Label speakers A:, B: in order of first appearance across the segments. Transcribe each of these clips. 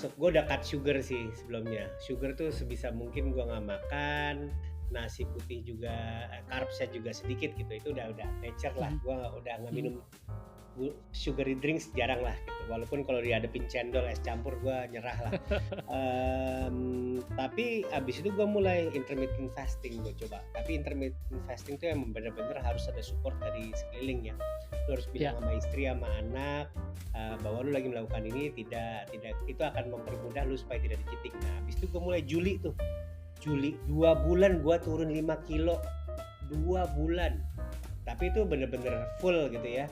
A: Gue udah cut sugar sih sebelumnya. Sugar tuh sebisa mungkin gue nggak makan. Nasi putih juga, carbsnya juga sedikit gitu. Itu udah nature lah.
B: Mhm,
A: Gue udah nggak
B: mhm.
A: minum sugary drinks jarang lah gitu. Walaupun kalau dihadapin cendol es campur gue nyerah lah. Tapi abis itu gue mulai intermittent fasting gue coba. Tapi intermittent fasting tuh yang bener-bener harus ada support dari sekeliling ya. Lu harus bilang
B: Ya,
A: sama istri sama anak bahwa lu lagi melakukan ini, tidak itu akan mempermudah lu supaya tidak diceting. Nah abis itu gue mulai Juli 2 bulan gue turun 5 kilo, 2 bulan, tapi itu bener-bener full gitu ya.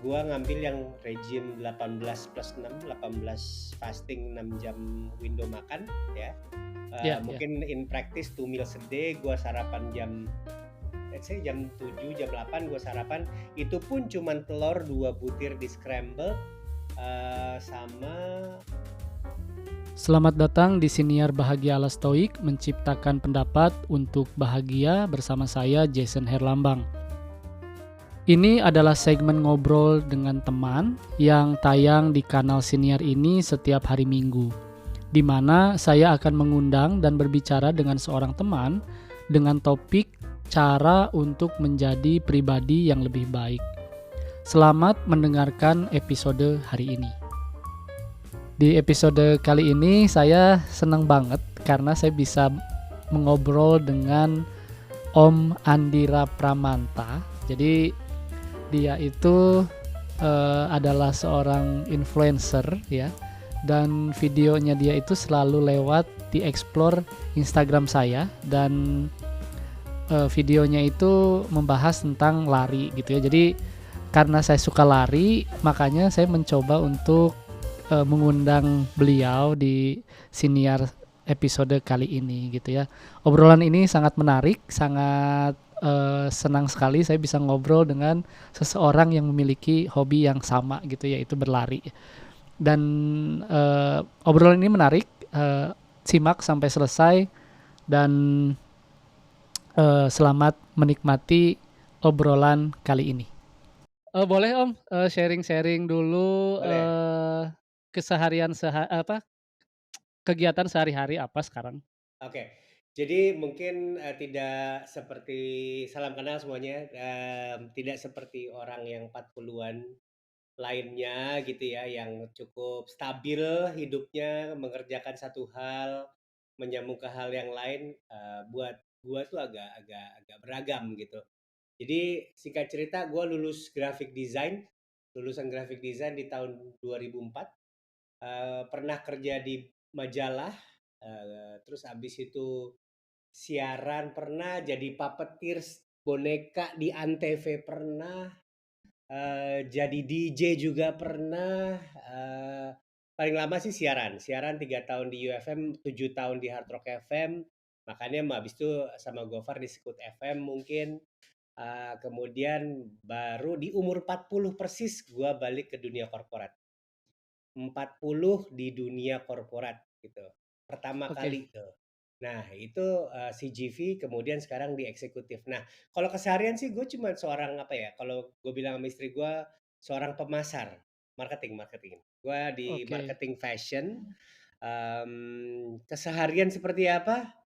A: Gua ngambil yang regime 18 plus 6, 18 fasting 6 jam window makan ya.
B: ya, ya.
A: Mungkin in practice 2 meals a day, gua sarapan jam let's say jam 7, jam 8 gua sarapan, itu pun cuman telur 2 butir di scramble sama
B: Selamat datang di Siniar Bahagia ala Stoik, menciptakan pendapat untuk bahagia bersama saya Jason Herlambang. Ini adalah segmen ngobrol dengan teman yang tayang di kanal Siniar ini setiap hari Minggu, di mana saya akan mengundang dan berbicara dengan seorang teman dengan topik cara untuk menjadi pribadi yang lebih baik. Selamat mendengarkan episode hari ini. Di episode kali ini saya senang banget karena saya bisa mengobrol dengan Om Andira Pramanta. Jadi dia itu adalah seorang influencer ya, dan videonya dia itu selalu lewat di explore Instagram saya, dan videonya itu membahas tentang lari gitu ya. Jadi karena saya suka lari, makanya saya mencoba untuk mengundang beliau di siniar episode kali ini gitu ya. Obrolan ini sangat menarik, sangat senang sekali saya bisa ngobrol dengan seseorang yang memiliki hobi yang sama gitu, yaitu berlari. Dan obrolan ini menarik, simak sampai selesai dan selamat menikmati obrolan kali ini. Boleh Om, sharing-sharing dulu,
A: boleh.
B: keseharian kegiatan sehari-hari apa sekarang?
A: Oke. Jadi mungkin, tidak seperti salam kenal semuanya, tidak seperti orang yang 40-an lainnya gitu ya, yang cukup stabil hidupnya, mengerjakan satu hal, menyambung ke hal yang lain, buat gua tuh agak beragam gitu. Jadi singkat cerita gua lulus graphic design, lulusan graphic design di tahun 2004, pernah kerja di majalah, terus habis itu siaran pernah, jadi puppeteer boneka di Antv pernah, jadi DJ juga pernah, paling lama sih siaran 3 tahun di UFM, 7 tahun di Hard Rock FM, makanya habis itu sama Gofar di Sekut FM mungkin, kemudian baru di umur 40 persis gua balik ke dunia korporat. 40 di dunia korporat gitu, pertama
B: Oke,
A: kali tuh. Nah itu, CGV kemudian sekarang di eksekutif. Nah kalau keseharian sih gue cuma seorang apa ya, kalau gue bilang sama istri gue, seorang pemasar, marketing. Gue di
B: oke,
A: marketing fashion, keseharian seperti apa,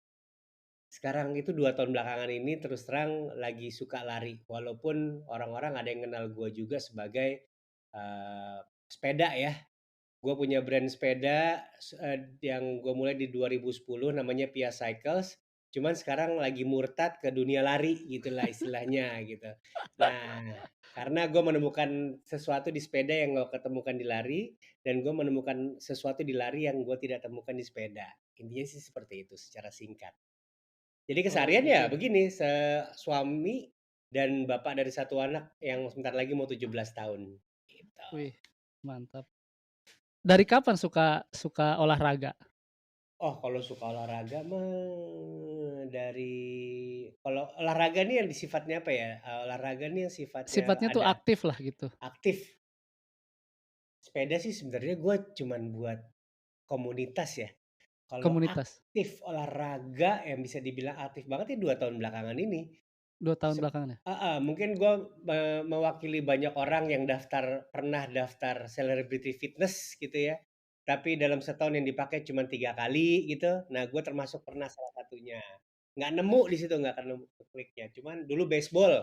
A: sekarang itu 2 tahun belakangan ini terus terang lagi suka lari, walaupun orang-orang ada yang kenal gue juga sebagai, sepeda ya. Gue punya brand sepeda yang gue mulai di 2010 namanya Pia Cycles, cuman sekarang lagi murtad ke dunia lari gitulah istilahnya gitu. Nah, karena gue menemukan sesuatu di sepeda yang gue ketemukan di lari, dan gue menemukan sesuatu di lari yang gue tidak temukan di sepeda. Intinya sih seperti itu secara singkat. Jadi
B: oh
A: keseharian ya
B: gitu ya.
A: begini, suami dan bapak dari satu anak yang sebentar lagi mau 17 tahun, gitu.
B: Wih, mantap. Dari kapan suka suka olahraga?
A: Oh, kalau suka olahraga mah dari kalau olahraga nih yang sifatnya apa ya, olahraga nih yang sifatnya
B: Sifatnya tuh
A: ada
B: aktif lah gitu,
A: aktif. Sepeda sih sebenarnya gue cuman buat komunitas ya. Kalau
B: komunitas,
A: aktif olahraga yang bisa dibilang aktif banget ya 2 tahun belakangan ini.
B: 2 tahun belakangan ya?
A: Mungkin gue mewakili banyak orang yang pernah daftar celebrity fitness gitu ya. tapi dalam setahun yang dipakai cuma 3 kali gitu. Nah, gue termasuk pernah salah satunya. Nggak nemu di situ, nggak nemu kliknya. Cuman dulu baseball,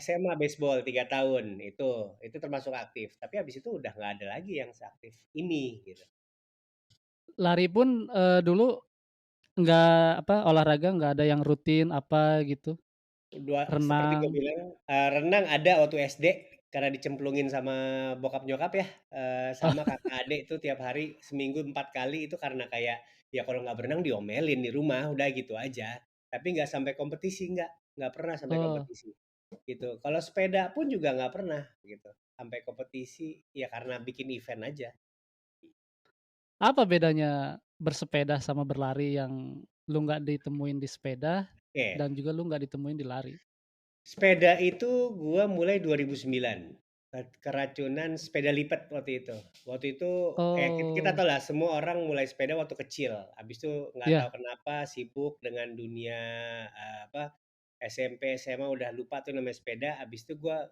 A: SMA baseball 3 tahun, itu termasuk aktif. Tapi habis itu udah nggak ada lagi yang seaktif ini gitu.
B: Lari pun, dulu nggak apa, olahraga nggak ada yang rutin apa gitu?
A: Seperti gue
B: Renang?
A: bilang, renang ada waktu SD karena dicemplungin sama bokap nyokap ya, sama
B: Oh
A: kakak adik itu tiap hari seminggu 4 kali itu karena kayak, ya kalau nggak berenang diomelin di rumah, udah gitu aja. Tapi nggak sampai kompetisi, nggak pernah sampai
B: oh,
A: kompetisi, gitu. Kalau sepeda pun juga nggak pernah gitu, sampai kompetisi, ya karena bikin event aja.
B: apa bedanya bersepeda sama berlari yang lu nggak ditemuin di sepeda,
A: Oke.
B: dan juga lu nggak ditemuin di lari?
A: Sepeda itu gua mulai 2009, keracunan sepeda lipat waktu itu. Waktu itu ya kita
B: Oh,
A: tahu lah semua orang mulai sepeda waktu kecil, habis itu nggak tahu
B: iya,
A: kenapa sibuk dengan dunia, apa, SMP, SMA udah lupa tuh namanya sepeda, habis itu gua,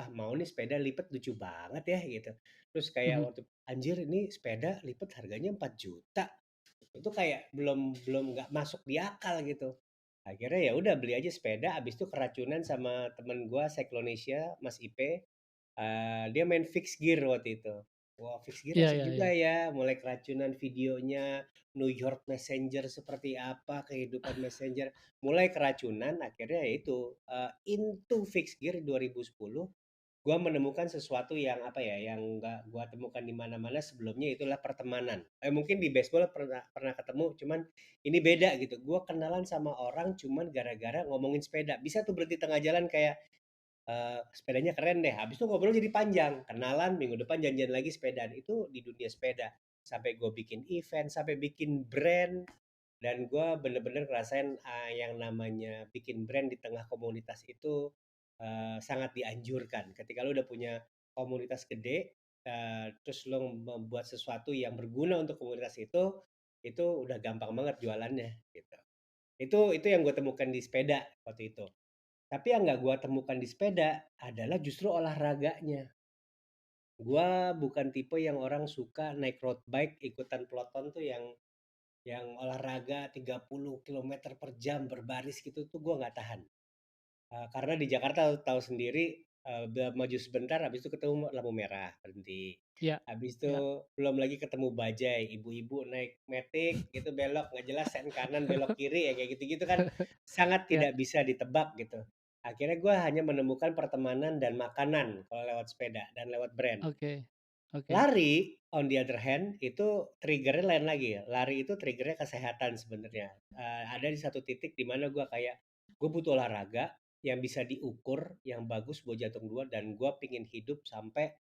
A: "Ah, mau nih sepeda lipat lucu banget ya," gitu. Terus kayak
B: mhm,
A: waktu, "Anjir ini sepeda lipat harganya 4 juta." Itu kayak belum belum nggak masuk di akal gitu. Akhirnya ya udah beli aja sepeda, habis itu keracunan sama temen gua se-Indonesia, Mas Ipe, dia main fixed gear waktu itu. Wah, fixed gear
B: iya
A: asik
B: iya
A: juga
B: iya,
A: ya, mulai keracunan videonya, New York Messenger seperti apa, kehidupan Messenger, mulai keracunan akhirnya ya itu, into fixed gear 2010. Gua menemukan sesuatu yang, apa ya, yang nggak gua temukan di mana-mana sebelumnya, itulah pertemanan. Mungkin di baseball pernah pernah ketemu, cuman ini beda gitu. Gua kenalan sama orang cuman gara-gara ngomongin sepeda. Bisa tuh berhenti tengah jalan kayak, "Sepedanya keren deh." Habis itu ngobrol jadi panjang, kenalan, minggu depan janjian lagi sepedaan. Itu di dunia sepeda. Sampai gue bikin event, sampai bikin brand, dan gue bener-bener ngerasain, yang namanya bikin brand di tengah komunitas itu, sangat dianjurkan. Ketika lu udah punya komunitas gede, terus lu membuat sesuatu yang berguna untuk komunitas itu udah gampang banget jualannya, gitu. Itu yang gue temukan di sepeda waktu itu. Tapi yang nggak gue temukan di sepeda adalah justru olahraganya. Gua bukan tipe yang orang suka naik road bike ikutan peloton tuh yang olahraga 30 kilometer per jam berbaris gitu tuh gue nggak tahan. Karena di Jakarta tahu sendiri, maju sebentar habis itu ketemu lampu merah, berhenti.
B: iya
A: Habis itu
B: iya,
A: belum lagi ketemu bajai, ibu-ibu naik matic gitu belok nggak jelas sen kanan belok kiri ya kayak gitu-gitu kan sangat
B: iya,
A: tidak bisa ditebak gitu. Akhirnya gue hanya menemukan pertemanan dan makanan kalau lewat sepeda dan lewat brand.
B: oke oke,
A: Lari, on the other hand, itu trigger-nya lain lagi ya. Lari itu trigger-nya kesehatan sebenarnya. Ada di satu titik di mana gua kayak, gue butuh olahraga yang bisa diukur, yang bagus buat jantung gua, dan gua pingin hidup sampai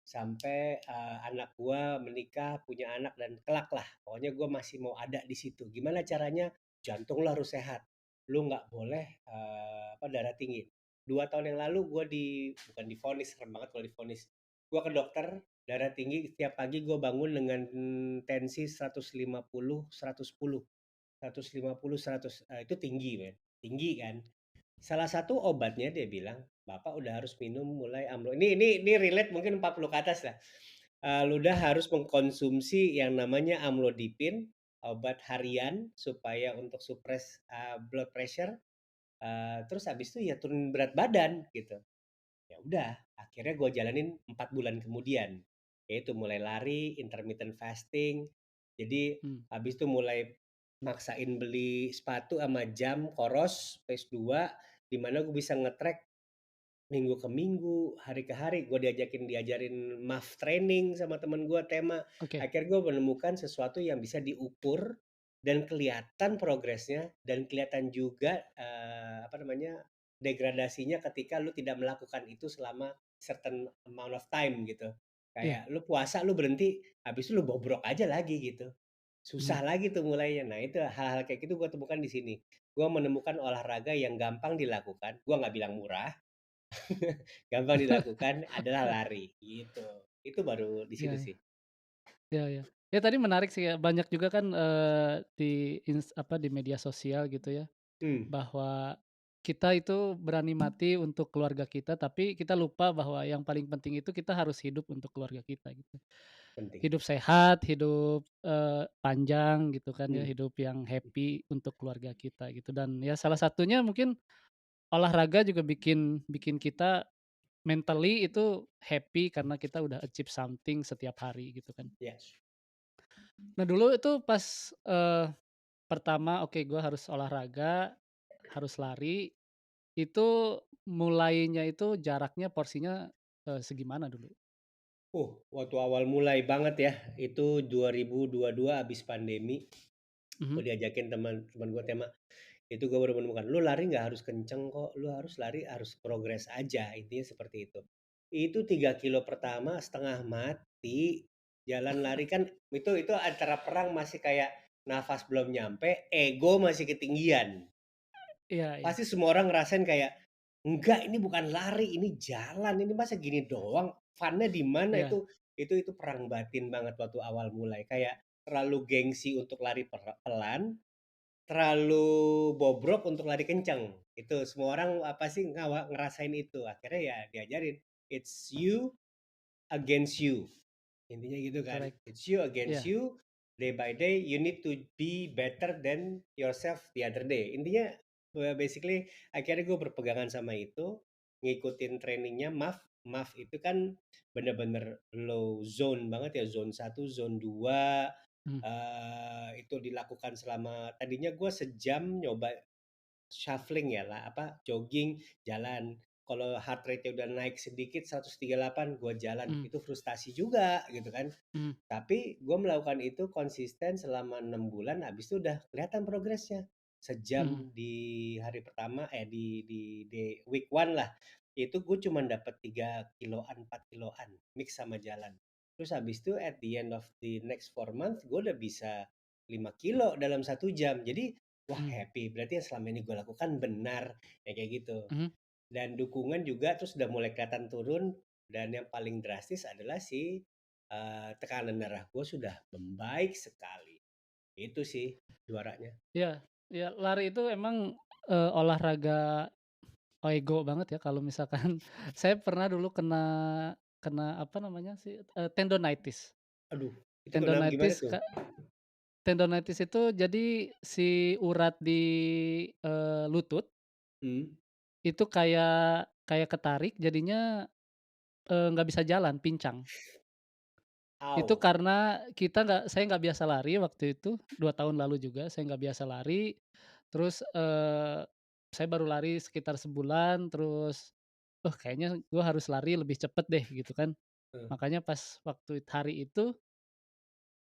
A: sampai anak gua menikah, punya anak dan kelak lah. Pokoknya gua masih mau ada di situ. Gimana caranya? Jantung lo harus sehat. Lu nggak boleh apa darah tinggi. 2 tahun yang lalu gua bukan divonis, serem banget kalau divonis. Gua ke dokter darah tinggi setiap pagi gue bangun dengan tensi 150 110 150 100 itu tinggi men, tinggi kan. Salah satu obatnya dia bilang, "Bapak udah harus minum mulai ini relate mungkin 40 ke atas lah. Lu udah harus mengkonsumsi yang namanya amlodipin, obat harian supaya untuk suppress, blood pressure, terus habis itu ya turun berat badan," gitu. Ya udah, akhirnya gue jalanin 4 bulan kemudian. Yaitu mulai lari, intermittent fasting. Jadi
B: mmm,
A: habis itu mulai maksain beli sepatu sama jam Coros Pace 2 di mana gue bisa nge-track minggu ke minggu, hari ke hari. Gue diajarin MAF training sama temen gue tema.
B: oke,
A: Akhirnya gue menemukan sesuatu yang bisa diukur dan kelihatan progresnya dan kelihatan juga apa namanya degradasinya ketika lu tidak melakukan itu selama certain amount of time gitu.
B: iya,
A: Kayak lu puasa lu berhenti, habis itu lu bobrok aja lagi gitu. Susah
B: mhm,
A: lagi tuh mulainya. Nah itu hal-hal kayak gitu gue temukan di sini. Gue menemukan olahraga yang gampang dilakukan. Gue nggak bilang murah, gampang dilakukan adalah lari, gitu. Itu baru di
B: iya
A: situ
B: iya
A: sih.
B: iya iya. Ya tadi menarik sih ya, banyak juga kan, di apa, di media sosial gitu ya,
A: Mmm,
B: bahwa kita itu berani mati untuk keluarga kita, tapi kita lupa bahwa yang paling penting itu kita harus hidup untuk keluarga kita gitu.
A: penting.
B: hidup sehat, hidup, panjang gitu kan ya,
A: Mmm,
B: hidup yang happy untuk keluarga kita gitu dan ya salah satunya mungkin olahraga juga bikin bikin kita mentally itu happy karena kita udah achieve something setiap hari gitu kan.
A: iya.
B: Nah dulu itu pas, pertama oke gua harus olahraga, harus lari, itu mulainya itu jaraknya porsinya, segimana dulu?
A: Waktu awal mulai banget ya, itu 2022 habis pandemi,
B: Mhm,
A: gue diajakin teman-teman gue tema, itu gue baru menemukan, "Lu lari nggak harus kenceng kok, lu harus lari harus progres aja," intinya seperti itu. Itu 3 kilo pertama setengah mati, jalan lari kan itu antara perang masih kayak nafas belum nyampe, ego masih ketinggian.
B: iya iya
A: Pasti semua orang ngerasain kayak, "Enggak, ini bukan lari, ini jalan, ini masa gini doang, fun-nya di mana?"
B: iya,
A: Itu perang batin banget waktu awal mulai, kayak terlalu gengsi untuk lari pelan, terlalu bobrok untuk lari kenceng. Itu semua orang apa sih ngerasain itu. Akhirnya ya diajarin, it's you against you. Intinya gitu kan.
B: correct,
A: It's you against
B: iya,
A: you, day by day you need to be better than yourself the other day. Intinya basically akhirnya gue berpegangan sama itu, ngikutin trainingnya MAF. MAF itu kan bener-bener low zone banget ya, zone satu, zone 2.
B: mhm
A: Itu dilakukan selama tadinya gue sejam nyoba shuffling ya lah, apa, jogging, jalan. Kalau heart rate-nya udah naik sedikit 138, gua jalan.
B: mhm
A: Itu frustasi juga gitu kan.
B: mhm
A: Tapi gue melakukan itu konsisten selama 6 bulan, habis itu udah kelihatan progresnya.
B: mhm
A: Sejam di hari pertama, di week one lah, itu gue cuma dapat 3 kiloan, 4 kiloan, mix sama jalan. Terus habis itu at the end of the next 4 months, gue udah bisa 5 kilo dalam 1 jam. Jadi, wah
B: mhm
A: happy, berarti yang selama ini gue lakukan benar, ya kayak gitu.
B: mhm
A: Dan dukungan juga terus udah mulai kelihatan turun, dan yang paling drastis adalah si tekanan darah gue sudah membaik sekali. Itu sih juaranya.
B: iya iya lari itu emang, olahraga ego banget ya kalau misalkan saya pernah dulu kena kena apa namanya sih, tendonitis.
A: Aduh, itu gimana
B: Tendonitis
A: tuh?
B: tendonitis itu jadi si urat di, lutut
A: Mmm.
B: itu kayak kayak ketarik jadinya, nggak bisa jalan, pincang. Itu
A: Au.
B: karena saya nggak biasa lari waktu itu, 2 tahun lalu juga saya nggak biasa lari, terus, saya baru lari sekitar sebulan terus, kayaknya gua harus lari lebih cepet deh gitu kan.
A: Heeh.
B: Makanya pas waktu hari itu,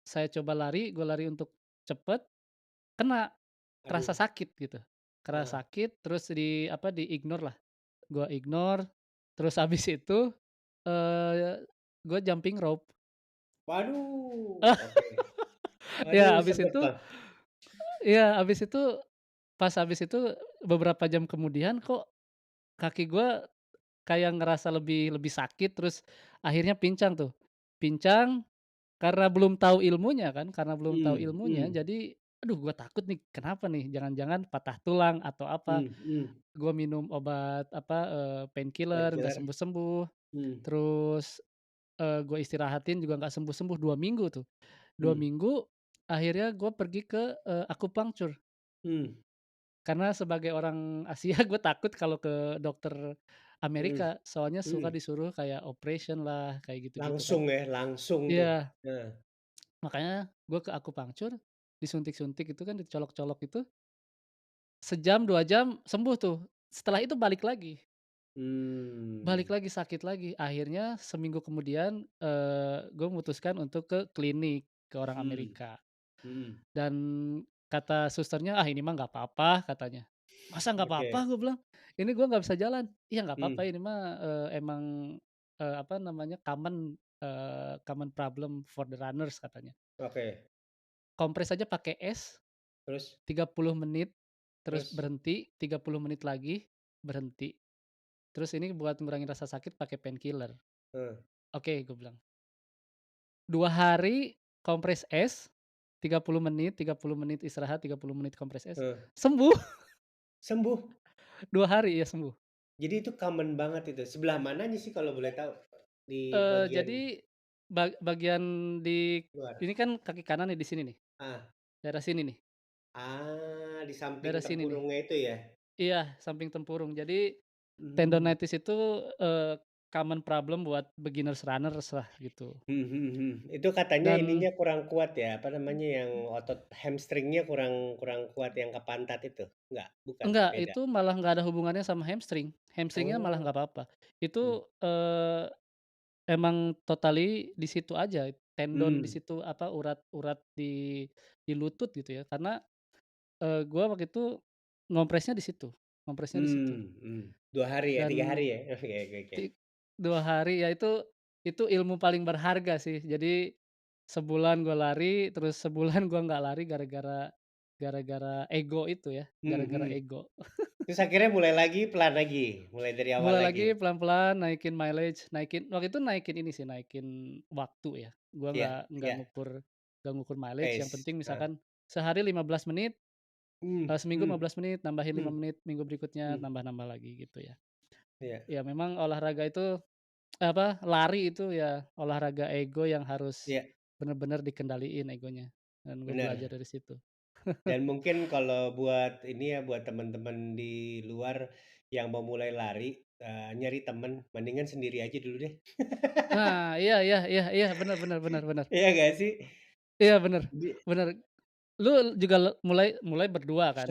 B: saya coba lari, gua lari untuk cepet, kena, kerasa
A: Aduh.
B: sakit gitu.
A: Heeh.
B: Kerasa sakit terus di-ignore lah, gua ignore, terus habis itu, eee, gua jumping rope.
A: Waduh, oke. Aduh,
B: Ya habis
A: sempet
B: itu
A: Bang.
B: iya habis itu pas habis itu beberapa jam kemudian kok kaki gua kayak ngerasa lebih lebih sakit terus akhirnya pincang tuh. Pincang karena belum tahu ilmunya kan, karena belum tahu
A: Mmm,
B: ilmunya
A: mmm,
B: jadi, aduh gua takut nih kenapa nih, jangan-jangan patah tulang atau apa.
A: mmm.
B: Gua minum obat apa, painkiller nggak
A: Painkiller.
B: sembuh-sembuh,
A: Mmm,
B: terus, gua istirahatin juga nggak sembuh-sembuh 2 minggu tuh. 2
A: mmm,
B: minggu akhirnya gua pergi ke, akupunktur.
A: mmm,
B: Karena sebagai orang Asia gue takut kalau ke dokter
A: mhm,
B: Amerika, soalnya suka
A: mhm.
B: disuruh kayak operation lah, kayak gitu-gitu kan.
A: Langsung ya, langsung tuh.
B: Iya,
A: Heeh.
B: makanya gue ke akupunktur, disuntik-suntik itu kan, dicolok-colok itu, sejam, 2 jam sembuh tuh. Setelah itu balik
A: Mmm,
B: lagi sakit lagi. Akhirnya seminggu kemudian, gue memutuskan untuk ke klinik, ke orang
A: mhm,
B: Amerika.
A: mhm.
B: Dan kata susternya, "Ah, ini mah nggak apa-apa," katanya. "Masa nggak apa-apa?"
A: Oke.
B: Gue bilang, "Ini gua nggak bisa jalan." "Iya nggak apa-apa
A: Mmm,
B: ini mah, emang, apa namanya, common problem for the runners," katanya.
A: oke.
B: "Kompres aja pakai es
A: Terus
B: 30 menit, terus
A: terus?
B: berhenti, 30 menit lagi, berhenti. Terus ini buat ngurangin rasa sakit pakai painkiller."
A: Heeh,
B: "Oke," gue bilang. 2 hari kompres es, 30 menit istirahat, 30 menit kompres es,
A: heeh.
B: sembuh.
A: Sembuh?
B: 2 hari, iya sembuh.
A: Jadi itu common banget itu. Sebelah mananya sih kalau boleh tahu? Di
B: Eee,
A: bagian
B: jadi bagian di
A: Luar?
B: ini kan kaki kanan nih di sini nih,
A: Ah.
B: daerah sini nih,
A: Di samping
B: daerah sini nih.
A: tempurungnya itu ya?
B: Iya, samping tempurung. Jadi
A: Mmm.
B: tendonitis itu, common problem buat beginners runners lah gitu.
A: Mhm mhm mhm. Itu katanya
B: Dan
A: ininya kurang kuat ya, apa namanya, yang otot hamstring-nya kurang kurang kuat yang ke pantat itu? Enggak? Bukan?
B: enggak,
A: Beda?
B: itu malah nggak ada hubungannya sama hamstring. Hamstring-nya malah
A: Oh,
B: nggak apa-apa.
A: mmm.
B: Itu, emang totally di situ aja, tendon di
A: Mmm,
B: situ, apa, urat-urat di lutut gitu ya. Karena, gua waktu itu ngompresnya di situ, ngompresnya di situ.
A: 2 hari ya, 3 hari
B: Dan
A: ya? Oke oke oke.
B: ti 2 hari, ya itu ilmu paling berharga sih. Jadi sebulan gua lari, terus sebulan gua nggak lari gara-gara ego itu ya,
A: Mhm
B: gara-gara
A: mhm.
B: ego.
A: Terus akhirnya mulai lagi, pelan lagi? Mulai dari awal
B: Mulai
A: lagi?
B: lagi pelan-pelan naikin mileage, waktu itu naikin ini sih, naikin waktu ya. Gua
A: Iya iya,
B: nggak ngukur mileage, yang
A: pace,
B: penting
A: heeh.
B: misalkan sehari 15 menit, seminggu
A: Mhm
B: 15 menit, nambahin 5
A: mhm
B: menit, minggu berikutnya
A: mhm,
B: nambah-nambah lagi gitu ya.
A: iya
B: Ya memang olahraga itu, apa, lari itu ya olahraga ego yang harus
A: iya,
B: bener-bener dikendaliin egonya, dan gue belajar
A: bener.
B: dari situ.
A: Dan mungkin kalau buat ini ya, buat teman-teman di luar yang mau mulai lari, nyari temen, mendingan sendiri aja dulu deh.
B: Nah, iya iya iya iya, bener bener bener bener.
A: Iya nggak sih?
B: Iya bener
A: Di
B: bener. Lu juga mulai mulai berdua kan?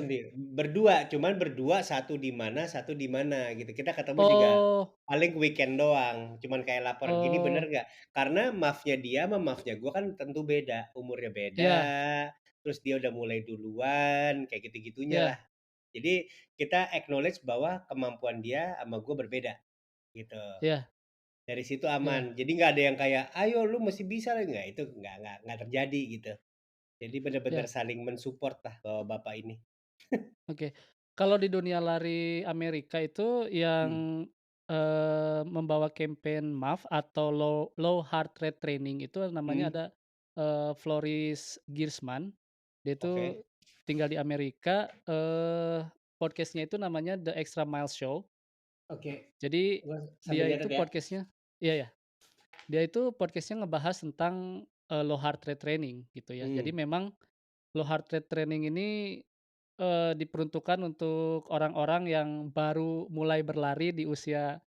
A: berdua, cuman berdua, satu di mana gitu. Kita ketemu juga
B: Oh
A: paling weekend doang, cuman kayak lapor, "Gini bener
B: oh,
A: nggak?" Karena maaf-nya dia sama maaf-nya gua kan tentu beda, umurnya beda,
B: iya
A: terus dia udah mulai duluan, kayak gitu-gitunya lah.
B: iya
A: Jadi kita acknowledge bahwa kemampuan dia sama gua berbeda, gitu.
B: iya
A: Dari situ
B: iya
A: aman. Jadi nggak ada yang kayak, "Ayo lu masih bisa," nggak, itu nggak terjadi gitu. Jadi bener-bener
B: iya,
A: saling men-support lah bapak-bapak ini.
B: oke. Kalau di dunia lari Amerika itu
A: Mmm,
B: yang, membawa campaign MAF atau low heart rate training itu namanya
A: mhm,
B: ada, Floris Giersman. Dia itu
A: oke
B: tinggal di Amerika, podcast-nya itu namanya The Extra Mile Show.
A: oke.
B: Jadi
A: Gua sambil
B: dia itu
A: nyatet ya.
B: podcast-nya, iya iya, dia itu podcast-nya ngebahas tentang, low heart rate training gitu ya. Jadi
A: Mmm,
B: memang low heart rate training ini, diperuntukkan untuk orang-orang yang baru mulai berlari di usia,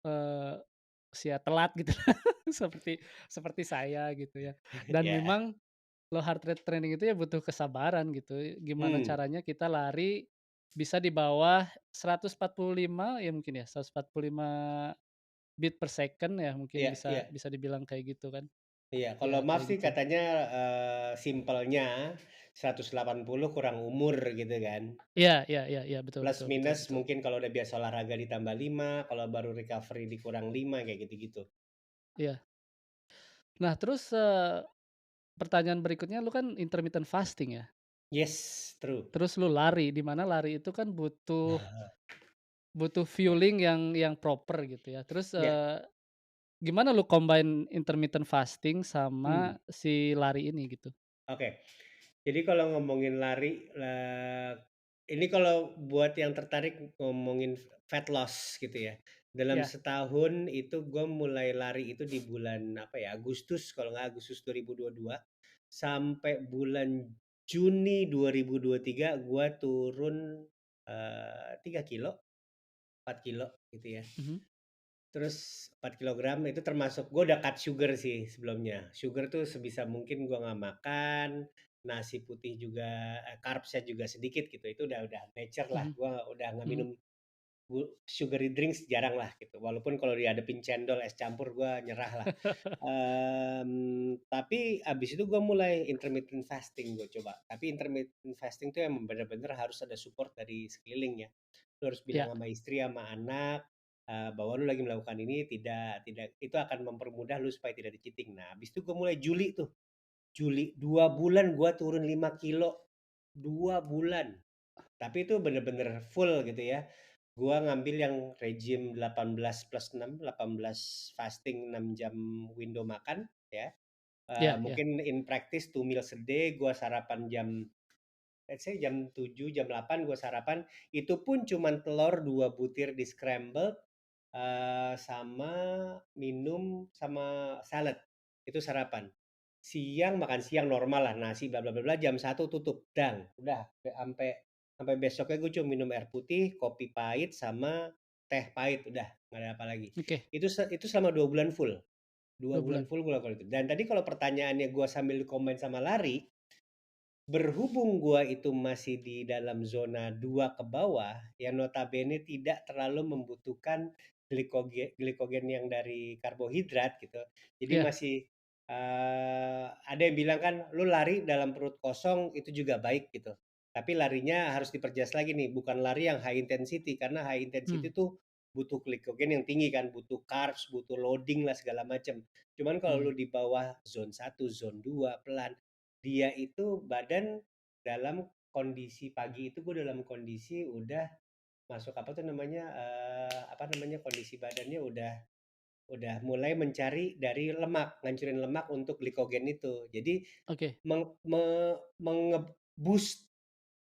B: eee, usia telat gitu seperti seperti saya gitu ya. Dan
A: iya,
B: memang low heart rate training itu ya butuh kesabaran gitu, gimana
A: mmm,
B: caranya kita lari bisa di bawah 145 ya mungkin ya, 145 beat per second ya mungkin
A: iya
B: bisa
A: iya
B: bisa dibilang kayak gitu kan.
A: iya. Kalau
B: Ya
A: maaf
B: kayak
A: sih
B: gitu.
A: katanya, simpelnya 180 kurang umur gitu kan.
B: Iya iya iya iya, betul
A: Plus
B: betul betul
A: minus
B: betul.
A: mungkin kalau udah biasa olahraga ditambah 5, kalau baru recovery dikurang 5, kayak gitu-gitu.
B: Iya. Nah terus, pertanyaan berikutnya lu kan intermittent fasting ya,
A: Yes, true.
B: terus lu lari, di mana lari itu kan butuh butuh fueling yang proper gitu ya. Terus,
A: Ya,
B: gimana lu combine intermittent fasting
A: mmm.
B: sama si lari ini gitu?
A: Oke. Jadi kalau ngomongin lari, ini kalau buat yang tertarik ngomongin fat loss gitu ya. Dalam
B: Iya,
A: setahun itu gue mulai lari itu di bulan apa ya, Agustus kalau nggak Agustus 2022 sampai bulan Juni 2023 gue turun, 3 kilo, 4 kilo gitu ya.
B: mhm
A: Terus 4 kilogram itu termasuk gue udah cut sugar sih sebelumnya. Sugar tuh sebisa mungkin gua nggak makan, nasi putih juga, carbs-nya juga sedikit gitu, itu udah nature lah.
B: mhm
A: Gua udah nggak
B: mhm
A: minum sugary drinks jarang lah gitu, walaupun kalau dihadapin cendol, es campur gua nyerah lah. Tapi abis itu gua mulai intermittent fasting gua coba, tapi intermittent fasting tuh emang bener-bener harus ada support dari sekeliling ya. Lu harus bilang
B: iya
A: sama istri, sama anak, bahwa lu lagi melakukan ini tidak itu akan mempermudah lu supaya tidak di-cheating. Nah, habis itu gua mulai Juli tuh, Juli 2 bulan gua turun 5 kilo, 2 bulan. Tapi itu bener-bener full gitu ya. Gua ngambil yang rejim 18+6, 18 fasting 6 jam window makan ya,
B: iya iya,
A: mungkin in practice 2 meals a day, gua sarapan jam let's say jam 7 jam 8 gua sarapan, itu pun cuman telur 2 butir di-scrambled, sama minum sama salad. itu sarapan. Siang makan siang normal lah, nasi bla bla bla bla, jam 1 tutup, dang, udah sampai sampai besoknya gue cuma minum air putih, kopi pahit sama teh pahit, udah nggak ada apa lagi.
B: Oke,
A: Itu selama 2 bulan full. dua
B: 2
A: bulan
B: bulan.
A: full gue lakukan itu. Dan tadi kalau pertanyaannya gue sambil komen sama lari, berhubung gua itu masih di dalam zona 2 ke bawah, yang notabene tidak terlalu membutuhkan glikogen yang dari karbohidrat gitu. Jadi
B: Iya,
A: masih, ada yang bilang kan, "Lu lari dalam perut kosong itu juga baik," gitu. Tapi larinya harus diperjelas lagi nih, bukan lari yang high intensity, karena high
B: mmm,
A: intensity tuh butuh glikogen yang tinggi kan, butuh carbs, butuh loading lah segala macam. Cuman kalau
B: mhm,
A: lu di bawah zone 1, zone 2 pelan, dia itu badan dalam kondisi pagi itu gue dalam kondisi udah masuk apa tuh namanya, apa namanya, kondisi badannya udah mulai mencari dari lemak, ngancurin lemak untuk glikogen itu. Jadi
B: oke,
A: meng me menge-boost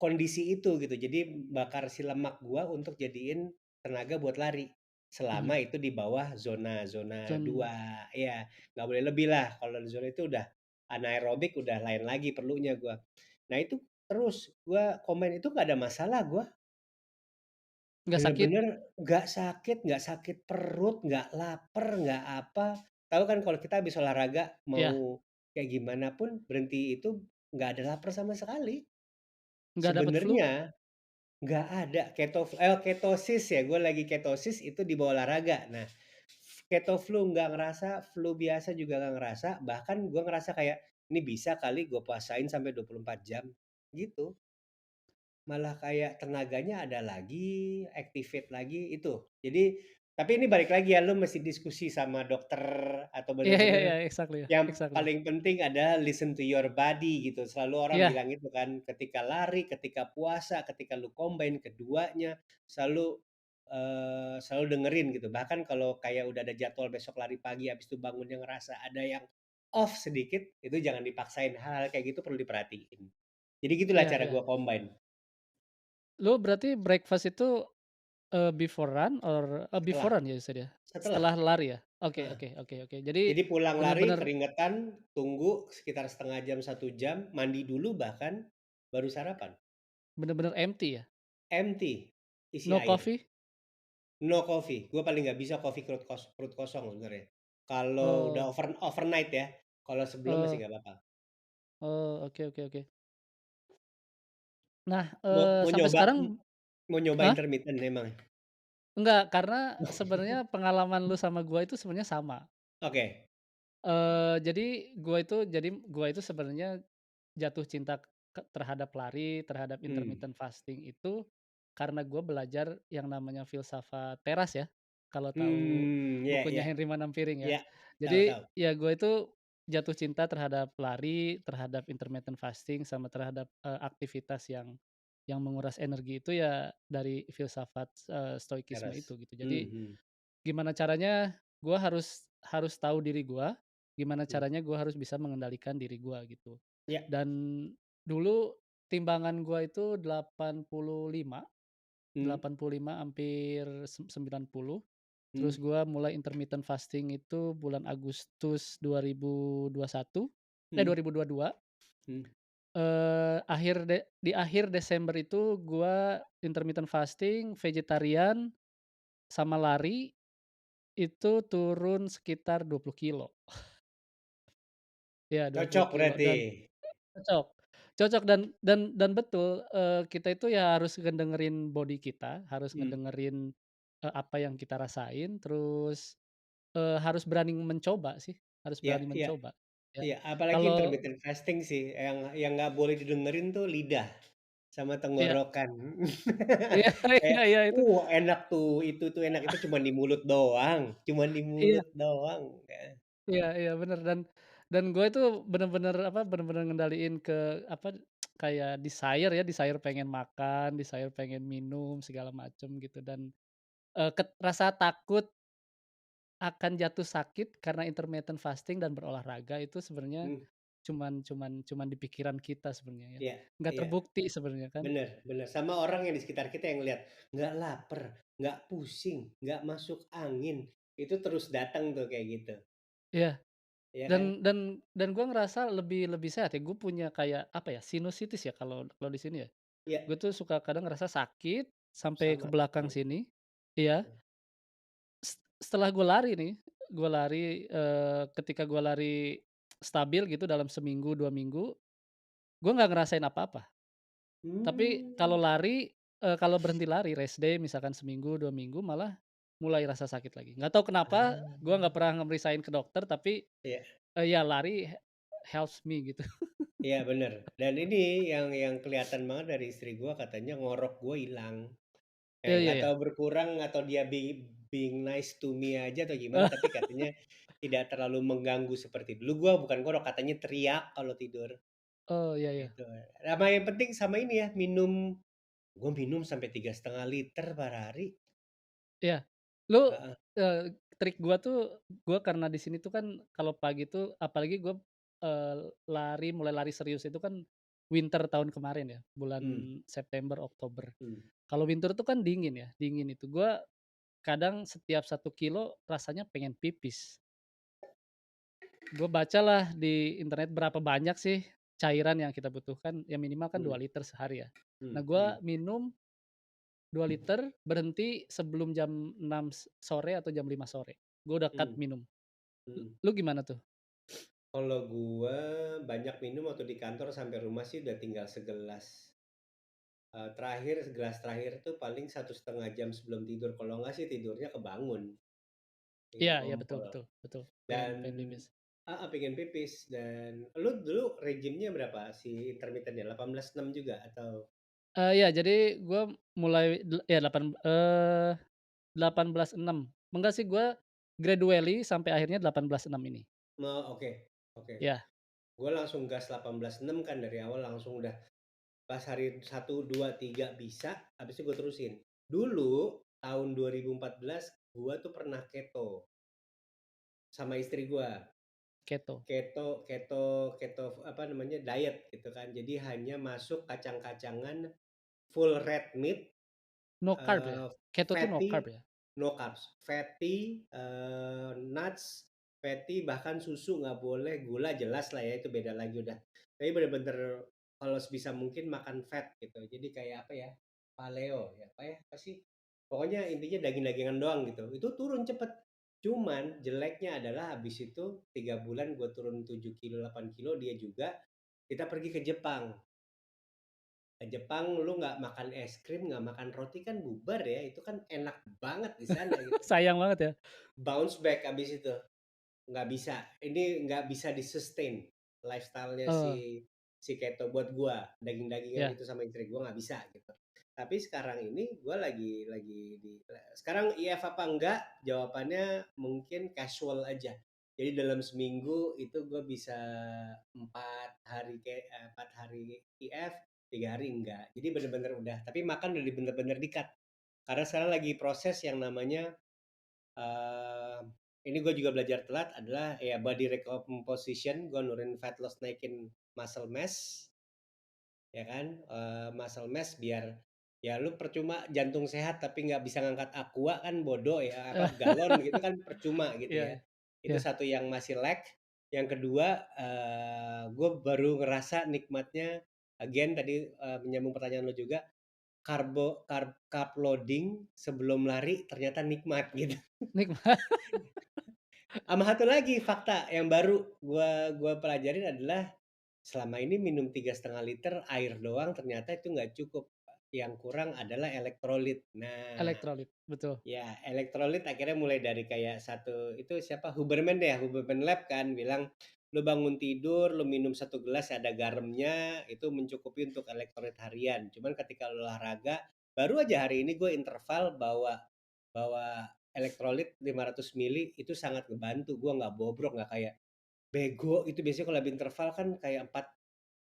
A: kondisi itu gitu. Jadi bakar si lemak gua untuk jadiin tenaga buat lari. Selama
B: mhm,
A: itu di bawah zona 2,
B: zon
A: iya, nggak boleh lebih lah. Kalau di zona itu udah anaerobik, udah lain lagi perlunya gua. Nah itu terus gua komen itu nggak ada masalah gua.
B: nggak sakit?
A: Bener-bener nggak sakit perut, nggak laper, nggak apa. Tahu kan kalau kita habis olahraga mau
B: Iya,
A: kayak gimana pun berhenti itu nggak ada lapar sama sekali.
B: nggak dapet flu?
A: Sebenarnya nggak ada ketosis ya, gue lagi ketosis itu di bawah olahraga. Nah, keto flu nggak ngerasa, flu biasa juga nggak ngerasa, bahkan gue ngerasa kayak, "Ini bisa kali gue puasain sampai 24 jam," gitu. Malah kayak tenaganya ada lagi, activate lagi, itu. Jadi tapi ini balik lagi ya, lu mesti diskusi sama dokter atau
B: Iya iya
A: bener-bener
B: iya, exactly
A: yang
B: exactly.
A: paling penting adalah listen to your body gitu. Selalu orang
B: Iya
A: bilang itu kan, ketika lari, ketika puasa, ketika lu combine keduanya, selalu, selalu dengerin gitu. Bahkan kalau kayak udah ada jadwal besok lari pagi, habis itu bangunnya ngerasa ada yang off sedikit, itu jangan dipaksain. Hal-hal kayak gitu perlu diperhatiin. Jadi gitulah
B: iya
A: cara
B: iya.
A: gua combine.
B: Lu berarti breakfast itu, before run or before
A: Setelah
B: run ya you said ya?
A: setelah,
B: Setelah lari ya? Oke
A: heeh.
B: oke oke oke. Jadi
A: Jadi pulang lari
B: bener-bener
A: keringetan, tunggu sekitar setengah jam, 1 jam, mandi dulu bahkan, baru sarapan.
B: bener-bener empty ya?
A: Empty, isi
B: No
A: air.
B: coffee?
A: No coffee, gue paling nggak bisa coffee perut kosong sebenarnya. Kalau udah
B: Oh
A: overnight ya, kalau sebelum masih
B: oh
A: nggak apa-apa.
B: oh, oke oke oke. Nah,
A: Mau mau
B: sampai
A: nyoba
B: sekarang
A: mau nyoba
B: hah?
A: intermittent emang?
B: Enggak, karena sebenarnya pengalaman lu sama gua itu sebenarnya sama.
A: Oke,
B: Jadi gua itu sebenarnya jatuh cinta terhadap lari, terhadap
A: mmm,
B: intermittent fasting itu karena gua belajar yang namanya filsafat teras ya, kalau tahu
A: iya
B: bukunya
A: iya
B: Henry Manampiring ya.
A: iya, tahu
B: Jadi
A: tahu,
B: ya gua itu jatuh cinta terhadap lari, terhadap intermittent fasting, sama terhadap, aktivitas yang menguras energi itu ya dari filsafat, stoikisme
A: keras.
B: itu gitu. Jadi
A: Mhm,
B: gimana caranya gua harus harus tahu diri gua, gimana
A: mhm,
B: caranya gua harus bisa mengendalikan diri gua gitu.
A: iya,
B: Dan dulu timbangan gua itu 85,
A: mmm,
B: 85 hampir 90.
A: mmm,
B: Terus gua mulai intermittent fasting itu bulan Agustus 2021,
A: mmm,
B: 2022,
A: mmm.
B: di akhir Desember itu gua intermittent fasting, vegetarian, sama lari. Itu turun sekitar 20 kilo. Iya 20
A: Cocok
B: kilo
A: berarti?
B: dan cocok cocok dan betul, kita itu ya harus ngedengerin body kita, harus
A: Mmm,
B: ngedengerin, apa yang kita rasain, terus, harus berani mencoba sih, harus
A: iya
B: berani
A: iya.
B: mencoba, ya.
A: Iya, apalagi
B: Kalau
A: intermittent fasting sih, yang nggak boleh didengerin tuh lidah sama
B: iya
A: tenggorokan.
B: iya
A: Kayak,
B: iya iya itu,
A: enak tuh, itu enak, itu cuman di mulut doang, cuman di
B: iya
A: mulut doang,
B: iya iya bener dan gue itu bener-bener apa, bener-bener ngendaliin ke apa, kayak desire ya, desire pengen makan, desire pengen minum segala macem gitu dan rasa takut akan jatuh sakit karena intermittent fasting dan berolahraga itu sebenarnya
A: mmm,
B: cuman di pikiran kita sebenarnya ya.
A: iya
B: Nggak
A: iya,
B: terbukti sebenarnya kan.
A: bener bener, sama orang yang di sekitar kita yang ngelihat, nggak laper, nggak pusing, nggak masuk angin, itu terus datang tuh kayak gitu.
B: Iya,
A: ya kan?
B: Dan gua ngerasa lebih lebih sehat ya, gue punya kayak, apa ya, sinusitis ya kalau kalau di sini ya.
A: Iya,
B: Gue tuh suka kadang ngerasa sakit sampai ke
A: sama,
B: belakang
A: mhm,
B: sini, iya,
A: mhm.
B: setelah gue lari nih, gue lari, ketika gue lari stabil gitu dalam seminggu, 2 minggu, gue nggak ngerasain apa-apa. Tapi kalau
A: Mmm,
B: lari, kalau berhenti lari, rest day misalkan seminggu, 2 minggu, malah mulai rasa sakit lagi. Nggak tahu kenapa, gue
A: ah,
B: nggak pernah ngemeriksain ke dokter, tapi,
A: iya.
B: ya lari helps me gitu.
A: Iya bener, dan ini yang kelihatan banget dari istri gua katanya ngorok gua hilang.
B: Iya iya
A: Nggak
B: iya.
A: tahu berkurang atau dia being nice to me aja atau gimana, tapi katanya tidak terlalu mengganggu seperti dulu. Gua bukan ngorok, katanya teriak kalau tidur,
B: Oh, iya iya.
A: gitu. Sama yang penting sama ini ya, gua minum sampai 3,5 liter per hari.
B: Iya. Lu,
A: Heeh,
B: trik gua tuh, gua karena di sini tuh kan kalau pagi tuh apalagi gua, mulai lari serius itu kan winter tahun kemarin ya, bulan
A: mmm,
B: September, Oktober.
A: mmm,
B: Kalau winter tuh kan dingin ya, dingin itu gua kadang setiap 1 kilo rasanya pengen pipis. Gua bacalah di internet berapa banyak sih cairan yang kita butuhkan, ya minimal kan 2
A: mmm,
B: liter sehari ya. Nah,
A: mmm,
B: gua
A: mhm,
B: minum 2 liter, berhenti sebelum jam 6 sore atau jam 5 sore. Gue udah cut
A: mmm,
B: minum.
A: mhm.
B: Lu gimana tuh?
A: Kalau gua banyak minum waktu di kantor sampai rumah sih udah tinggal segelas. Terakhir segelas terakhir tuh paling 1,5 jam sebelum tidur, kalau enggak sih tidurnya kebangun,
B: Iya
A: gitu,
B: iya, betul
A: ngompol.
B: betul betul. Pengen
A: Dan
B: pengen pipis.
A: pengen pipis dan lu dulu regimnya berapa si intermittent-nya, 18/6 juga atau
B: Iya, jadi gue mulai 18/6. Enggak sih, gue gradually sampai akhirnya 18/6 ini.
A: oke, oke.
B: Iya,
A: Gua langsung gas 18/6 kan dari awal langsung udah pas hari 1, 2, 3 bisa, habis itu gua terusin. Dulu tahun 2014 gua tuh pernah keto sama istri gua.
B: keto.
A: Keto apa namanya, diet gitu kan. Jadi hanya masuk kacang-kacangan, full red meat,
B: No carb ya?
A: eee,
B: Keto tuh no
A: fatty,
B: carb ya?
A: no carbs, fatty, nuts, fatty, bahkan susu nggak boleh, gula jelas lah ya itu beda lagi udah. Tapi bener-bener kalau sebisa mungkin makan fat gitu. Jadi kayak apa ya, paleo ya, apa ya, apa sih, pokoknya intinya daging-dagingan doang gitu. Itu turun cepet. Cuman jeleknya adalah habis itu 3 bulan gue turun 7 kilo, 8 kilo, dia juga. Kita pergi ke Jepang. Ke Jepang lu nggak makan es krim, nggak makan roti kan bubar ya, itu kan enak banget di sana gitu.
B: Sayang banget ya?
A: Bounce back habis itu. Nggak bisa, ini nggak bisa di-sustain lifestyle-nya
B: Oh,
A: si keto buat gua, daging-dagingan
B: iya.
A: itu sama istri gua nggak bisa gitu. Tapi sekarang ini gua lagi sekarang IF apa enggak, jawabannya mungkin casual aja. Jadi dalam seminggu itu gua bisa 4 hari IF, 3 hari enggak. Jadi bener-bener udah, tapi makan udah bener-bener di-cut. Karena sekarang lagi proses yang namanya Eee, ini gue juga belajar telat adalah ya body recomposition, gue nurunin fat loss, naikin muscle mass, ya kan, muscle mass biar ya lu percuma jantung sehat tapi nggak bisa ngangkat Aqua kan bodoh ya, apa, galon gitu kan percuma gitu
B: Iya
A: ya.
B: iya.
A: Itu
B: Iya.
A: satu yang masih lag. Yang kedua, gue baru ngerasa nikmatnya again tadi, menyambung pertanyaan lu juga, carb loading sebelum lari ternyata nikmat gitu.
B: Nikmat.
A: Sama satu lagi fakta yang baru gua pelajarin adalah, selama ini minum 3,5 liter air doang ternyata itu nggak cukup, yang kurang adalah elektrolit. Nah,
B: Elektrolit, betul.
A: ya elektrolit akhirnya mulai dari kayak satu itu siapa, Huberman deh, Huberman Lab kan bilang, "Lu bangun tidur, lu minum 1 gelas ada garamnya, itu mencukupi untuk elektrolit harian." Cuman ketika lu olahraga, baru aja hari ini gue interval bawa bawa elektrolit 500 mili itu sangat ngebantu, gua nggak bobrok, nggak kayak bego itu biasanya kalau habis interval kan kayak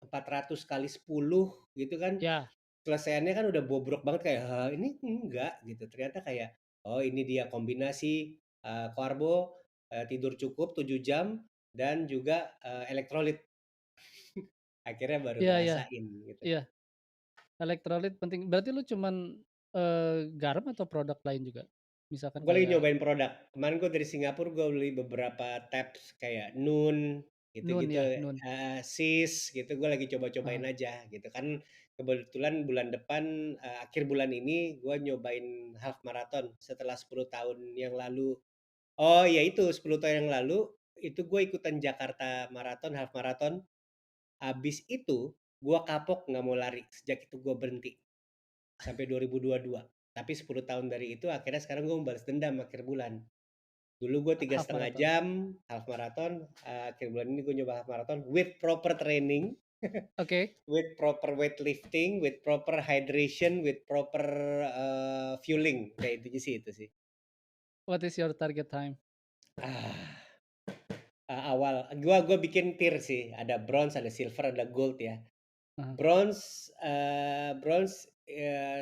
A: 400 kali 10 gitu kan,
B: Ya,
A: selesaiannya kan udah bobrok banget kayak, ini enggak gitu. Ternyata kayak, oh ini dia kombinasi, karbo, tidur cukup 7 jam dan juga, elektrolit. Akhirnya baru
B: iya iya
A: ngerasain gitu.
B: iya. Elektrolit penting. Berarti lu cuman, garam atau produk lain juga? Misalkan
A: Gue lagi
B: kayak
A: nyobain produk. Kemarin gue dari Singapura gue beli beberapa tabs kayak Noon
B: Nun
A: gitu-gitu,
B: ya, Nun.
A: Sis gitu. Gue lagi coba-cobain
B: Heeh.
A: aja gitu kan. Kebetulan bulan depan, akhir bulan ini gue nyobain half marathon setelah 10 tahun yang lalu. Oh ya itu 10 tahun yang lalu itu gue ikutan Jakarta Marathon, half marathon. Habis itu gue kapok nggak mau lari. Sejak itu gue berhenti sampai 2022. Tapi 10 tahun dari itu akhirnya sekarang gue membalas dendam akhir bulan. Dulu gue tiga
B: Half
A: setengah
B: marathon.
A: jam half marathon, akhir bulan ini gue nyoba half marathon with proper training,
B: Oke.
A: with proper weightlifting, with proper hydration, with proper fueling. Kayak itu sih itu sih.
B: What is your target time?
A: Ah, awal gua bikin tier sih, ada bronze, ada silver, ada gold ya.
B: Heeh.
A: Bronze,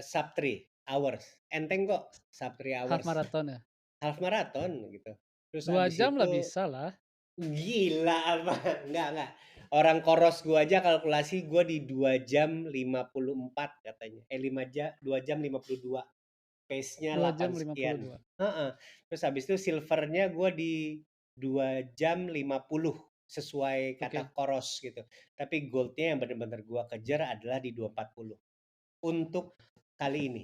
A: sub 3 hours. Enteng kok sub 3
B: Half
A: hours.
B: marathon ya?
A: Half marathon gitu. Terus
B: 2
A: abis
B: jam
A: itu
B: lah bisa lah.
A: gila apa? Enggak. Orang Koros gua aja kalkulasi gua di 2 jam 54 katanya. 2 jam 52. Pace-nya
B: 2
A: 8
B: jam
A: sekian.
B: 52.
A: Heeh. Terus habis itu silvernya gua di 2 jam 50 sesuai kata
B: Oke.
A: Koros gitu. Tapi goldnya yang benar-benar gua kejar adalah di 240 untuk kali ini.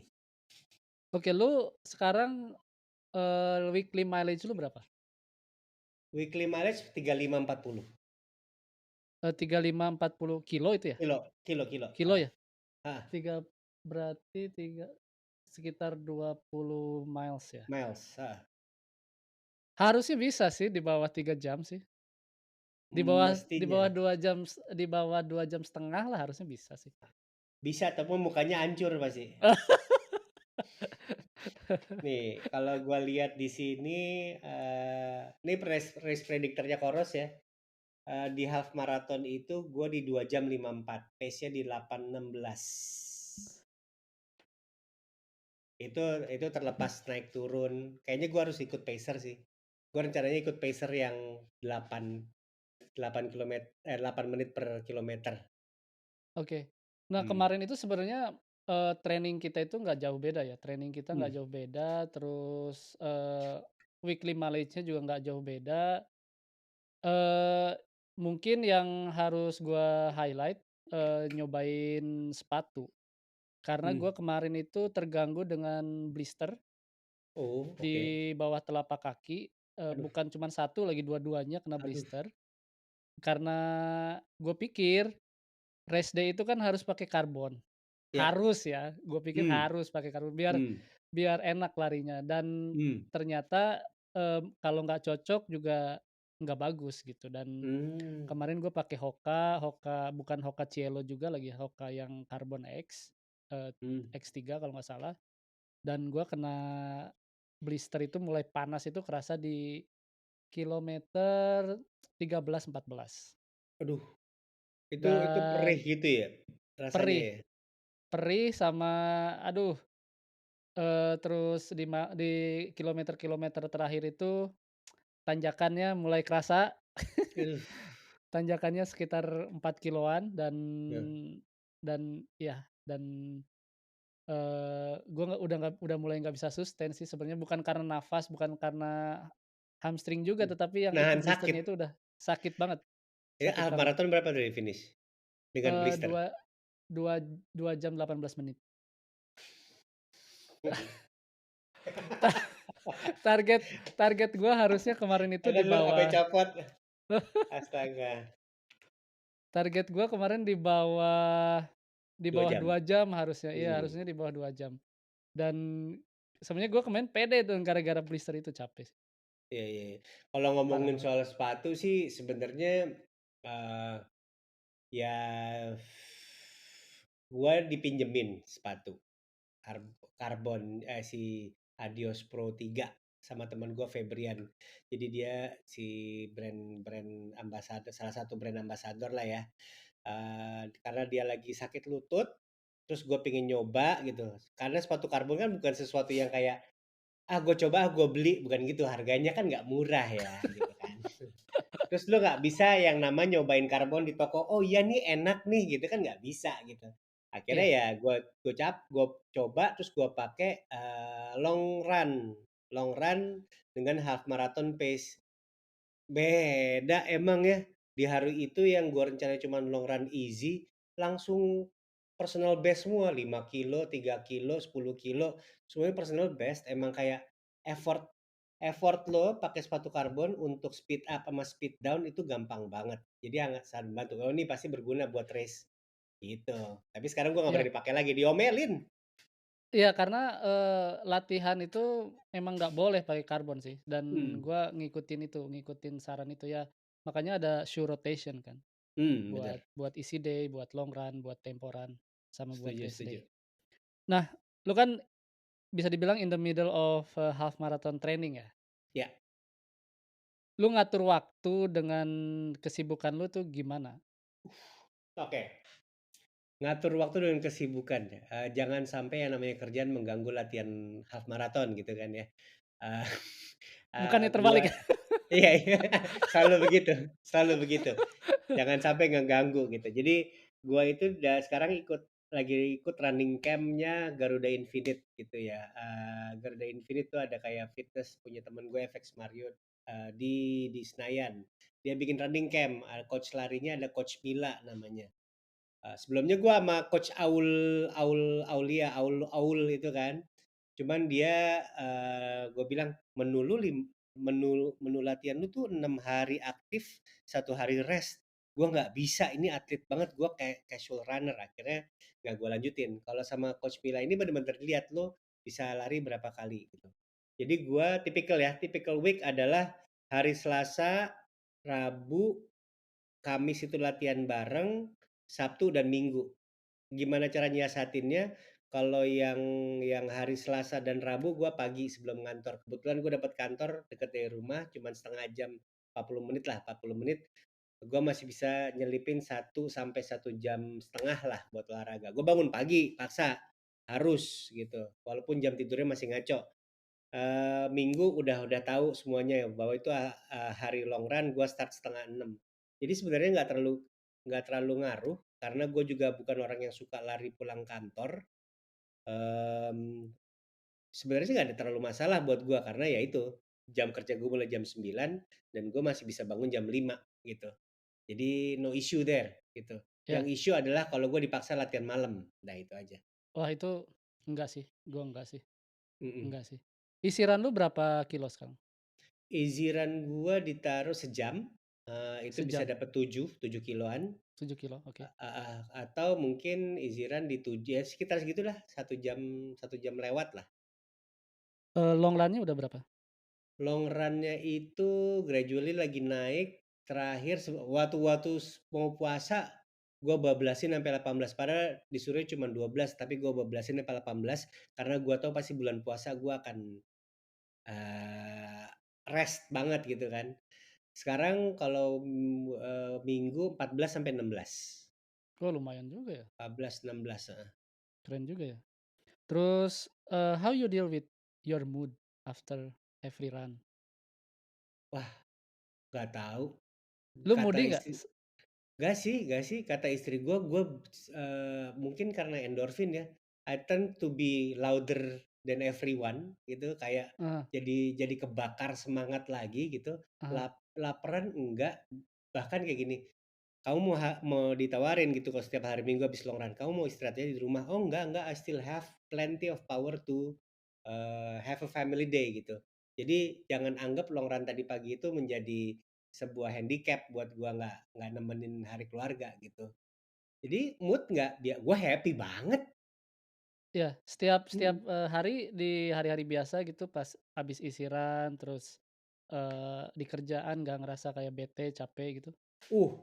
B: Oke, lu sekarang, weekly mileage lu berapa?
A: Weekly mileage 3540
B: 35-40 kilo itu ya?
A: kilo.
B: Kilo
A: Heeh.
B: ya?
A: Heeh,
B: Berarti sekitar 20 miles ya?
A: miles, heeh.
B: Harusnya bisa sih di bawah 3 jam sih. Di
A: Mestinya.
B: bawah 2 jam di bawah 2 jam setengah lah harusnya bisa sih.
A: Bisa, tapi mukanya hancur pasti. Nih, kalau gua lihat di sini, ini race predictor-nya Koros ya. Di half marathon itu gua di 2 jam 54, pace-nya di 8:16. Itu terlepas naik turun. Kayaknya gua harus ikut pacer sih. Gua rencananya ikut pacer yang 8 menit per kilometer.
B: Oke. Nah,
A: Hmm.
B: kemarin itu sebenarnya, training kita itu nggak jauh beda ya, training kita nggak
A: Hmm.
B: jauh beda, terus, weekly mileage-nya juga nggak jauh beda. Eee, Mungkin yang harus gua highlight, nyobain sepatu. Karena
A: Hmm.
B: gua kemarin itu terganggu dengan blister
A: Oh, oke.
B: di bawah telapak kaki,
A: Aduh,
B: bukan cuman satu lagi, dua-duanya kena
A: aduh.
B: blister. Karena gue pikir race day itu kan harus pakai karbon.
A: Ya.
B: Harus ya, gue pikir
A: Hmm.
B: harus pakai karbon biar
A: Hmm.
B: biar enak larinya dan
A: Hmm.
B: ternyata, kalau nggak cocok juga nggak bagus gitu dan
A: Hmm.
B: kemarin gue pakai Hoka Hoka bukan Hoka Cielo juga lagi, Hoka yang Carbon X,
A: Hmm.
B: X3 kalau nggak salah dan gue kena blister itu mulai panas itu kerasa di kilometer 13-14
A: Aduh, itu perih
B: dan
A: gitu ya rasanya
B: perih
A: ya?
B: perih sama aduh. Terus di kilometer-kilometer terakhir itu tanjakannya mulai kerasa,
A: Aduh,
B: tanjakannya sekitar 4 kiloan
A: ya.
B: dan, gua udah mulai nggak bisa sustain sih sebenarnya bukan karena nafas, bukan karena hamstring juga, tetapi yang itu
A: Nahan sakit.
B: blister-nya itu udah
A: Ya,
B: sakit
A: half
B: banget.
A: marathon berapa dari finish? Dengan
B: Eee,
A: blister?
B: dua dua 2 jam 18 menit. Ta target target gua harusnya kemarin itu
A: Ada
B: di
A: lu sampai
B: bawah
A: copot. Astaga,
B: target gua kemarin di
A: 2
B: bawah
A: jam?
B: 2 jam harusnya, iya
A: Hmm.
B: harusnya di bawah 2 jam. Dan sebenarnya gua kemarin pede tuh gara-gara blister itu capek sih,
A: Iya. Kalau
B: parah
A: ngomongin
B: banget.
A: soal sepatu sih sebenarnya, eee, ya gua dipinjemin sepatu karbon, si Adios Pro 3 sama teman gua Febrian. Jadi dia si brand ambassador, salah satu brand ambassador lah ya. Karena dia lagi sakit lutut, terus gue pengen nyoba gitu. Karena sepatu karbon kan bukan sesuatu yang kayak, "Ah, gue coba, ah, gue beli," bukan gitu, harganya kan nggak murah ya, gitu kan. Terus lu nggak bisa yang namanya nyobain karbon di toko, "Oh iya nih enak nih," gitu kan nggak bisa gitu. Akhirnya
B: Iya,
A: ya gue coba terus gue pakai, long run. long run dengan half marathon pace. Beda emang ya, di hari itu yang gua rencana cuman long run easy, langsung personal best semua, 5 kilo, 3 kilo, 10 kilo, semuanya personal best. Emang kayak effort effort lo pakai sepatu karbon untuk speed up sama speed down itu gampang banget. Jadi sangat membantu, "Oh ini pasti berguna buat race," gitu. Tapi sekarang gua nggak
B: Iya.
A: berani pakai lagi, diomelin.
B: Iya, karena, latihan itu emang nggak boleh pakai karbon sih, dan
A: Hmm,
B: gua ngikutin itu, ngikutin saran itu ya. Makanya ada shoe rotation kan, buat
A: bener.
B: buat easy day, buat long run, buat tempo run, sama buat
A: Setuju
B: race day.
A: setuju.
B: Nah, lu kan bisa dibilang in the middle of, half marathon training ya.
A: Ya,
B: Lu ngatur waktu dengan kesibukan lu tuh gimana?
A: oke. Ngatur waktu dengan kesibukan ya, jangan sampai yang namanya kerjaan mengganggu latihan half marathon gitu kan ya. Eee,
B: Bukannya
A: gua
B: terbalik ya?
A: iya iya, selalu begitu selalu begitu. Jangan sampai ngeganggu gitu. Jadi gua itu sekarang lagi ikut running camp-nya Garuda Infinite gitu ya. Garuda Infinite tuh ada kayak fitness punya temen gue FX Mario, di Senayan. Dia bikin running camp, coach larinya ada Coach Mila namanya. Sebelumnya gua sama coach Aul itu kan. Cuman dia, gua bilang, "Menu latihan lu tuh 6 hari aktif, 1 hari rest." Gua nggak bisa, ini atlet banget, gua kayak casual runner. Akhirnya nggak gua lanjutin. Kalau sama coach Mila ini bener-bener lihat, lu bisa lari berapa kali gitu. Jadi gua tipikal ya, typical week adalah hari Selasa, Rabu, Kamis itu latihan bareng, Sabtu dan Minggu. Gimana cara nyiasatinnya, kalau yang hari Selasa dan Rabu gua pagi sebelum ngantor. Kebetulan gua dapat kantor deket dari rumah, cuman setengah jam, 40 menit lah, 40 menit, gua masih bisa nyelipin 1 sampai 1,5 jam lah buat olahraga. Gua bangun pagi, paksa, harus gitu, walaupun jam tidurnya masih ngaco. Minggu udah tahu semuanya ya bahwa itu, hari long run gua start 5:30. Jadi sebenarnya nggak terlalu ngaruh karena gue juga bukan orang yang suka lari pulang kantor. Mmm, Sebenarnya sih nggak ada terlalu masalah buat gua karena ya itu, jam kerja gue mulai jam 9 dan gue masih bisa bangun jam 5 gitu. Jadi no issue there gitu. Yang
B: Ya.
A: issue adalah kalau gue dipaksa latihan malam, nah itu aja.
B: Wah itu enggak sih, gua enggak sih,
A: Mhm.
B: enggak sih. Isiran lu berapa kilo sekarang?
A: Easy run gua ditaruh sejam, itu bisa
B: Sejam?
A: dapat 7 kiloan,
B: 7 kilo, oke.
A: heeh, atau mungkin easy run di ya sekitar segitulah, 1 jam lewat lah.
B: Long run-nya udah berapa?
A: Long run-nya itu gradually lagi naik, terakhir waktu mau puasa, gua bablasin sampai 18, padahal disuruhnya cuma 12, tapi gua bablasin sampai 18 karena gua tahu pasti bulan puasa gua akan, eee, rest banget gitu kan. Sekarang kalau, Minggu 14 sampai 16.
B: Oh lumayan juga ya,
A: 14, 16, heeh.
B: keren juga ya. Terus, how you deal with your mood after every run?
A: Wah, nggak tahu,
B: Lu
A: kata
B: moody nggak?
A: istri nggak sih, kata istri gua, mungkin karena endorfin ya, I tend to be louder than everyone gitu, kayak
B: Heeh,
A: jadi kebakar semangat lagi gitu,
B: heeh.
A: laparan enggak, bahkan kayak gini, "Kamu mau ditawarin gitu kalau setiap hari Minggu habis long run, kamu mau istirahat aja di rumah?" "Oh enggak, I still have plenty of power to, have a family day," gitu. Jadi jangan anggap long run tadi pagi itu menjadi sebuah handicap buat gua nggak nemenin hari keluarga gitu. Jadi mood nggak, gua happy banget.
B: Iya, setiap setiap,
A: Mhm.
B: hari di hari-hari biasa gitu pas habis isi run terus, di kerjaan nggak ngerasa kayak bete, capek gitu?
A: Uh,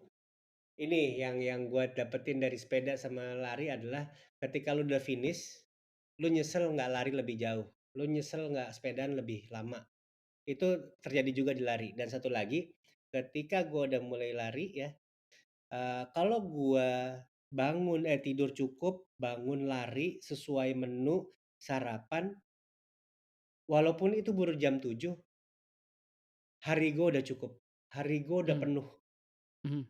A: ini yang gua dapetin dari sepeda sama lari adalah ketika lu udah finish, lu nyesel nggak lari lebih jauh, lu nyesel nggak sepedaan lebih lama. Itu terjadi juga di lari. Dan satu lagi, ketika gua udah mulai lari ya, kalau gua tidur cukup, bangun lari sesuai menu, sarapan, walaupun itu baru jam 7, hari gua udah cukup, hari gua udah
B: Mmm,
A: penuh.
B: mhm,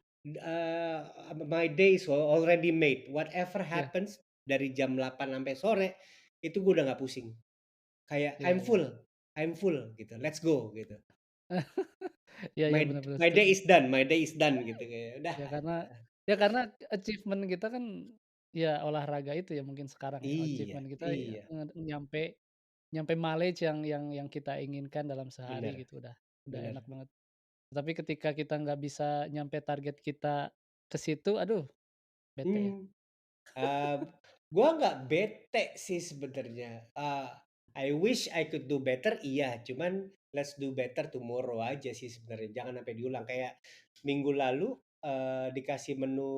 A: My day is already made, whatever
B: iya,
A: happens dari jam 8 sampai sore, itu gua udah nggak pusing, kayak
B: iya,
A: I'm
B: iya.
A: full. I'm full gitu, let's go gitu.
B: Iya iya,
A: My
B: bener bener
A: my day
B: setuju.
A: is done, my day is done gitu kayak udah.
B: Ya karena achievement kita kan, ya olahraga itu ya mungkin sekarang ya,
A: Iya
B: achievement kita ya
A: iya,
B: nyampe nyampe mileage yang kita inginkan dalam sehari
A: bener
B: gitu, udah enak
A: bener.
B: banget. Tapi ketika kita nggak bisa nyampe target kita ke situ, aduh bete ya.
A: Mmm. Eee, gua nggak bete sih sebenarnya, I wish I could do better iya, cuman let's do better tomorrow aja sih sebenarnya, jangan sampai diulang. Kayak minggu lalu, dikasih menu,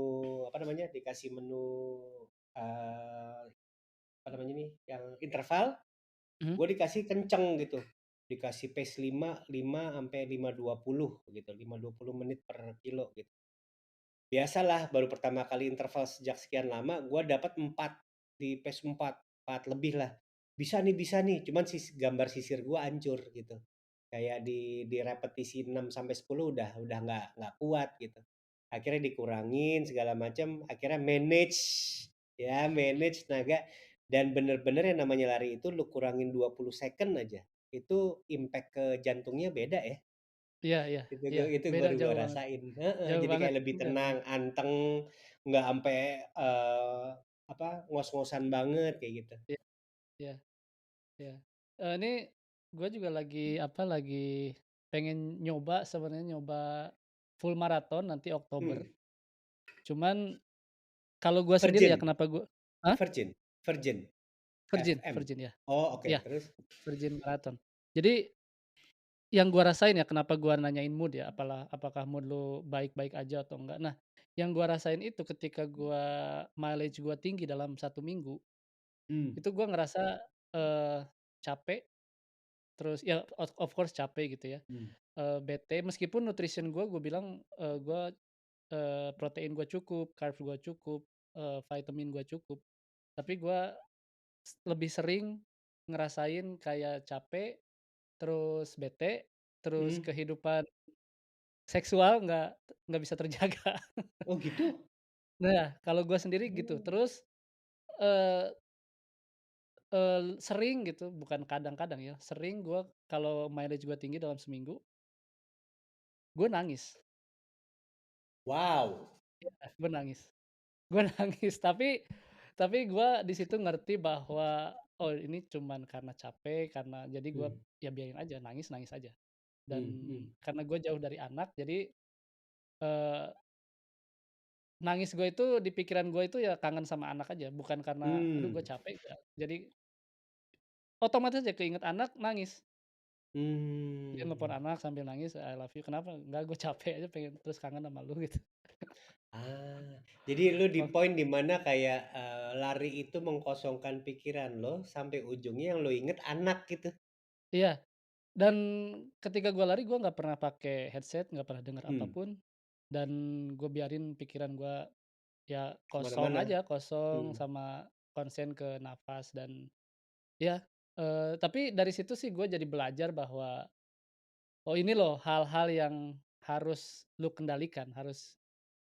A: apa namanya, dikasih menu, eee, apa namanya nih, yang interval,
B: Mhm.
A: gue dikasih kenceng gitu, dikasih pace 5 sampai 5:20 gitu, 5:20 menit per kilo gitu. Biasalah baru pertama kali interval sejak sekian lama gua dapat 4 di pace 4 lebih lah. Bisa nih, cuman gambar sisir gua hancur gitu. Kayak di repetisi 6 sampai 10 udah nggak kuat gitu. Akhirnya dikurangin segala macam, akhirnya manage tenaga dan bener-bener yang namanya lari itu lu kurangin 20 second aja, itu impact ke jantungnya beda ya.
B: Iya iya iya,
A: Itu
B: beda
A: baru gua
B: jauh banget
A: rasain, heeh,
B: jauh
A: jadi
B: banget
A: kayak lebih
B: jauh
A: tenang,
B: banget.
A: anteng, nggak ampe, apa, ngos-ngosan banget kayak gitu.
B: Iya iya iya. Ini gue juga lagi apa, lagi pengen nyoba sebenarnya nyoba full maraton nanti Oktober.
A: Mmm,
B: Cuman kalau gue sendiri ya
A: Virgin
B: kenapa gue, hah?
A: Virgin Virgin
B: Virgin
A: FM?
B: Virgin ya?
A: Oh, oke,
B: Iya,
A: terus?
B: Virgin Marathon. Jadi yang gua rasain ya kenapa gua nanyain mood ya, apakah mood lu baik-baik aja atau enggak. Nah, yang gua rasain itu ketika mileage gua tinggi dalam 1 minggu,
A: Mmm,
B: itu gua ngerasa, eee, capek, terus ya of course capek gitu ya,
A: mmm,
B: bete meskipun nutrition gua bilang, protein gua cukup, carbs gua cukup, vitamin gua cukup, tapi gua lebih sering ngerasain kayak capek, terus bete, terus
A: mhm.
B: kehidupan seksual nggak bisa terjaga.
A: Oh gitu?
B: Nah, kalau gua sendiri gitu.
A: Oh,
B: Terus, eee sering gitu, bukan kadang-kadang ya, sering gua kalau mileage gua tinggi dalam seminggu, gua nangis.
A: wow,
B: Gua nangis gua nangis, tapi gua di situ ngerti bahwa, oh ini cuman karena capek, karena jadi gua
A: mmm,
B: ya biarin aja, nangis nangis aja. Dan
A: mhm mhm,
B: karena gua jauh dari anak, jadi, eee, nangis gua itu di pikiran gua itu ya kangen sama anak aja, bukan karena, "Aduh gua
A: mmm,
B: capek," enggak. Jadi otomatis aja keinget anak, nangis. Dia nelpon
A: mmm.
B: anak sambil nangis, "I love you," "Kenapa?" "Enggak, gue capek aja pengen terus kangen sama lu," gitu.
A: Jadi lu di
B: Oh,
A: poin di mana kayak, lari itu mengkosongkan pikiran lo, sampai ujungnya yang lo inget anak gitu?
B: iya, dan ketika gua lari gua nggak pernah pakai headset, nggak pernah denger
A: Mmm,
B: apapun, dan gue biarin pikiran gua ya
A: kemana
B: kosong
A: mana.
B: aja, kosong
A: Mmm,
B: sama konsen ke napas dan ya, tapi dari situ sih gue jadi belajar bahwa, oh ini loh hal-hal yang harus lu kendalikan,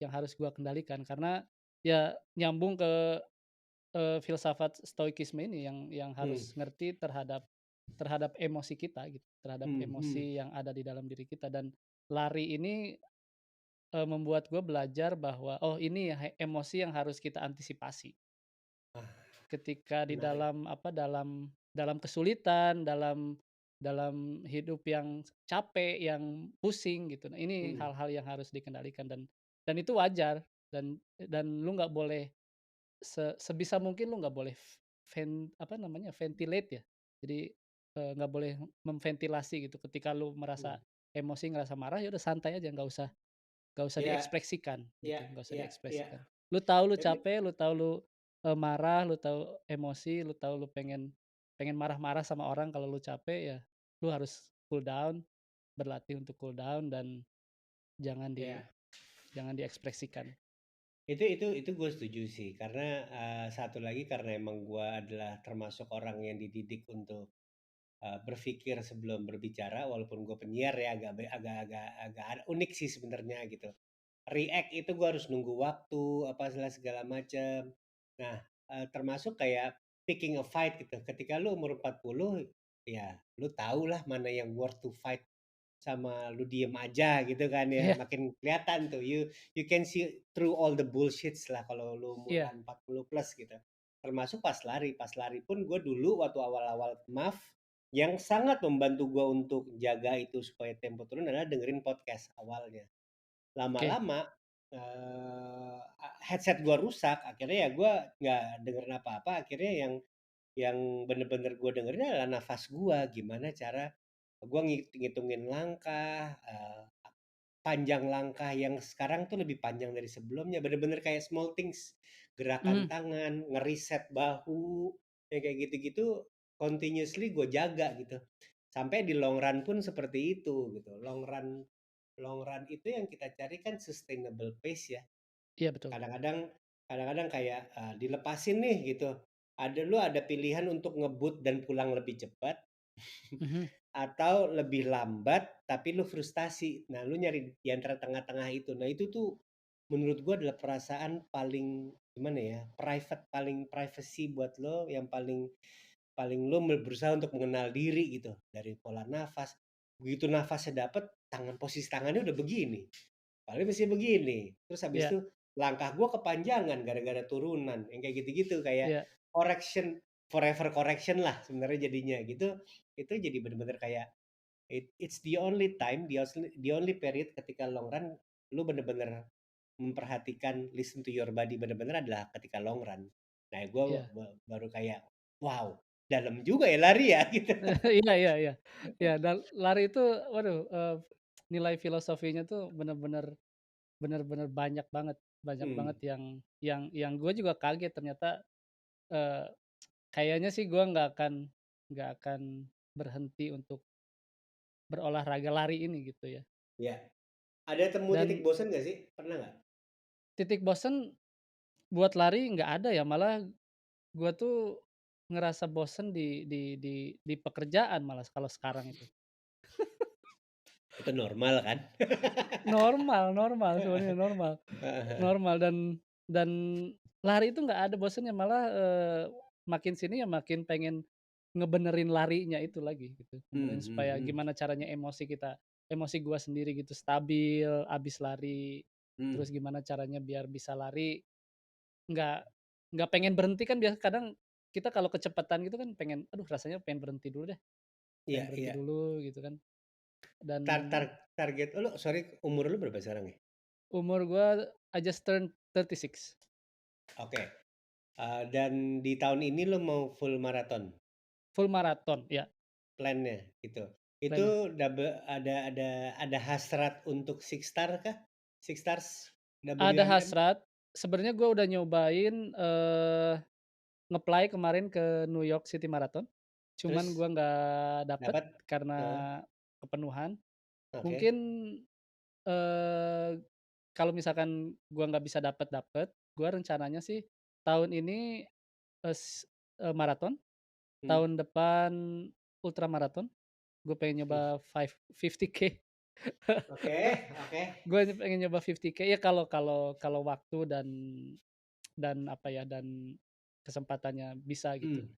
B: yang harus gua kendalikan karena ya nyambung ke filsafat stoikisme ini yang
A: mmm,
B: harus ngerti terhadap terhadap emosi kita gitu, terhadap
A: mhm mhm.
B: emosi yang ada di dalam diri kita dan lari ini, membuat gue belajar bahwa, oh ini ya emosi yang harus kita antisipasi.
A: Ah,
B: Ketika di
A: menarik.
B: dalam apa, dalam kesulitan, dalam hidup yang capek, yang pusing gitu. Nah ini
A: Mhm,
B: hal-hal yang harus dikendalikan dan itu wajar dan lu nggak boleh sebisa mungkin lu nggak boleh apa namanya, ventilate ya. Jadi, nggak boleh memventilasi gitu ketika lu merasa
A: mmm.
B: emosi, ngerasa marah, ya udah santai aja, nggak usah
A: Iya
B: diekspresikan
A: iya
B: gitu, nggak usah
A: iya iya.
B: diekspresikan. Lu tahu lu
A: Tapi
B: capek, lu tahu lu, marah, lu tahu emosi, lu tahu lu pengen pengen marah-marah sama orang kalau lu capek, ya lu harus cool down, berlatih untuk cool down dan jangan di
A: ya,
B: jangan diekspresikan.
A: itu gue setuju sih, karena, satu lagi karena emang gue adalah termasuk orang yang dididik untuk, berpikir sebelum berbicara, walaupun gue penyiar ya, agak unik sih sebenarnya gitu. React itu gue harus nunggu waktu, apa segala macam. Nah, termasuk kayak picking a fight gitu, ketika lu umur 40. ya lu tahulah mana yang worth to fight sama lu diem aja gitu kan ya,
B: Iya,
A: makin kelihatan tuh, you can see through all the bullshits lah kalau lu
B: iya,
A: umuran 40 plus gitu. Termasuk pas lari pun gue dulu waktu awal-awal MAF, yang sangat membantu gue untuk jaga itu supaya tempo turun adalah dengerin podcast awalnya.
B: oke.
A: Lama-lama, headset gua rusak, akhirnya ya gua nggak dengerin apa-apa, akhirnya yang bener-bener gua dengerin adalah nafas gua, gimana cara gua ngitungin langkah, panjang langkah yang sekarang tuh lebih panjang dari sebelumnya, bener-bener kayak small things, gerakan
B: Mhm,
A: tangan, ngeriset bahu, yang kayak gitu-gitu continuously gue jaga gitu. Sampai di long run pun seperti itu gitu. Long run itu yang kita cari kan sustainable pace ya.
B: iya betul.
A: Kadang-kadang kayak dilepasin nih gitu. Ada pilihan untuk ngebut dan pulang lebih cepat,
B: Mhm,
A: atau lebih lambat tapi lu frustasi. Nah, lu nyari di antara tengah-tengah itu. Nah, itu tuh menurut gua adalah perasaan paling gimana ya, paling privacy buat lo, yang paling paling lo berusaha untuk mengenal diri gitu. Dari pola nafas. Begitu nafasnya dapet, posisi tangannya udah begini. Paling mesti begini. Terus habis
B: iya,
A: itu langkah gua kepanjangan gara-gara turunan. Yang kayak gitu-gitu kayak
B: iya,
A: correction, forever correction lah sebenarnya jadinya gitu. Itu jadi bener-bener kayak it's the only time, the only period ketika long run lu bener-bener memperhatikan listen to your body bener-bener adalah ketika long run. Nah, gue
B: iya.
A: baru kayak wow, dalam juga ya lari ya gitu.
B: Iya, iya, iya. Iya, dan lari itu waduh, nilai filosofinya tuh bener-bener banyak
A: Hmm,
B: banget yang gue juga kaget ternyata, eee, kayaknya sih gue nggak akan berhenti untuk berolahraga lari ini gitu ya.
A: ya. Ada temu titik
B: Dan
A: bosan gak sih? Pernah nggak?
B: titik bosen buat lari nggak ada ya, malah gue tuh ngerasa bosen di pekerjaan malah kalau sekarang itu.
A: Itu normal kan?
B: Normal normal, sebenarnya normal. Normal dan lari itu nggak ada bosennya, malah, makin sini ya makin pengen ngebenerin larinya itu lagi gitu,
A: Hmm,
B: ngebenerin
A: hmm,
B: supaya
A: hmm,
B: gimana caranya emosi gua sendiri gitu stabil abis lari,
A: hmm.
B: terus gimana caranya biar bisa lari nggak nggak pengen berhenti kan kadang kita kalau kecepatan gitu kan pengen, "Aduh rasanya pengen berhenti dulu deh, pengen
A: Iya,
B: berhenti
A: iya.
B: dulu," gitu kan. Dan
A: Tar tar target lu, sorry, umur lu berapa sekarang ya?
B: umur gua I just turned 36,
A: Oke. Dan di tahun ini lu mau full maraton
B: full maraton, ya
A: plan-nya gitu. Itu
B: planning.
A: ada hasrat untuk Six Star kah? Six Stars
B: Ada
A: WMM?
B: hasrat, sebenarnya gue udah nyobain, nge-apply kemarin ke New York City Marathon, cuman
A: Terus
B: gua nggak dapet
A: dapat?
B: karena
A: Heeh,
B: kepenuhan.
A: oke.
B: Mungkin, eee, kalau misalkan gua nggak bisa dapet-dapet, gua rencananya sih tahun ini, maraton,
A: Hmm,
B: tahun depan ultramaraton, gue pengen
A: hmm.
B: nyoba 50K.
A: Oke, oke.
B: Gue pengen nyoba 50K ya kalau kalau kalau waktu dan apa ya, dan kesempatannya bisa gitu.
A: Hmm,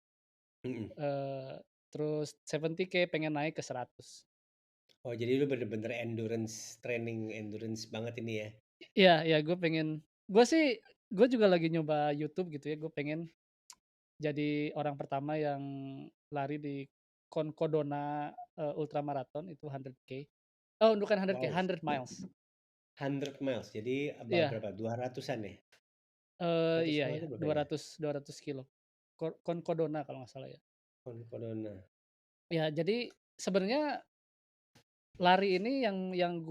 A: mhm.
B: Eee, terus 70K pengen naik ke 100.
A: Oh, jadi lu bener-bener endurance banget ini ya?
B: Iya, iya, gue sih gue juga lagi nyoba YouTube gitu ya, gue pengen jadi orang pertama yang lari di Concodona, Ultramarathon itu 100K. Oh bukan 100K,
A: Wow,
B: 100 miles.
A: 100 miles, jadi
B: Iya,
A: berapa, 200-an ya? 100
B: iya
A: miles
B: ya,
A: itu berapa ya?
B: 200 kilo. Concodona kalau nggak salah ya.
A: Konon.
B: Ya jadi sebenarnya lari ini yang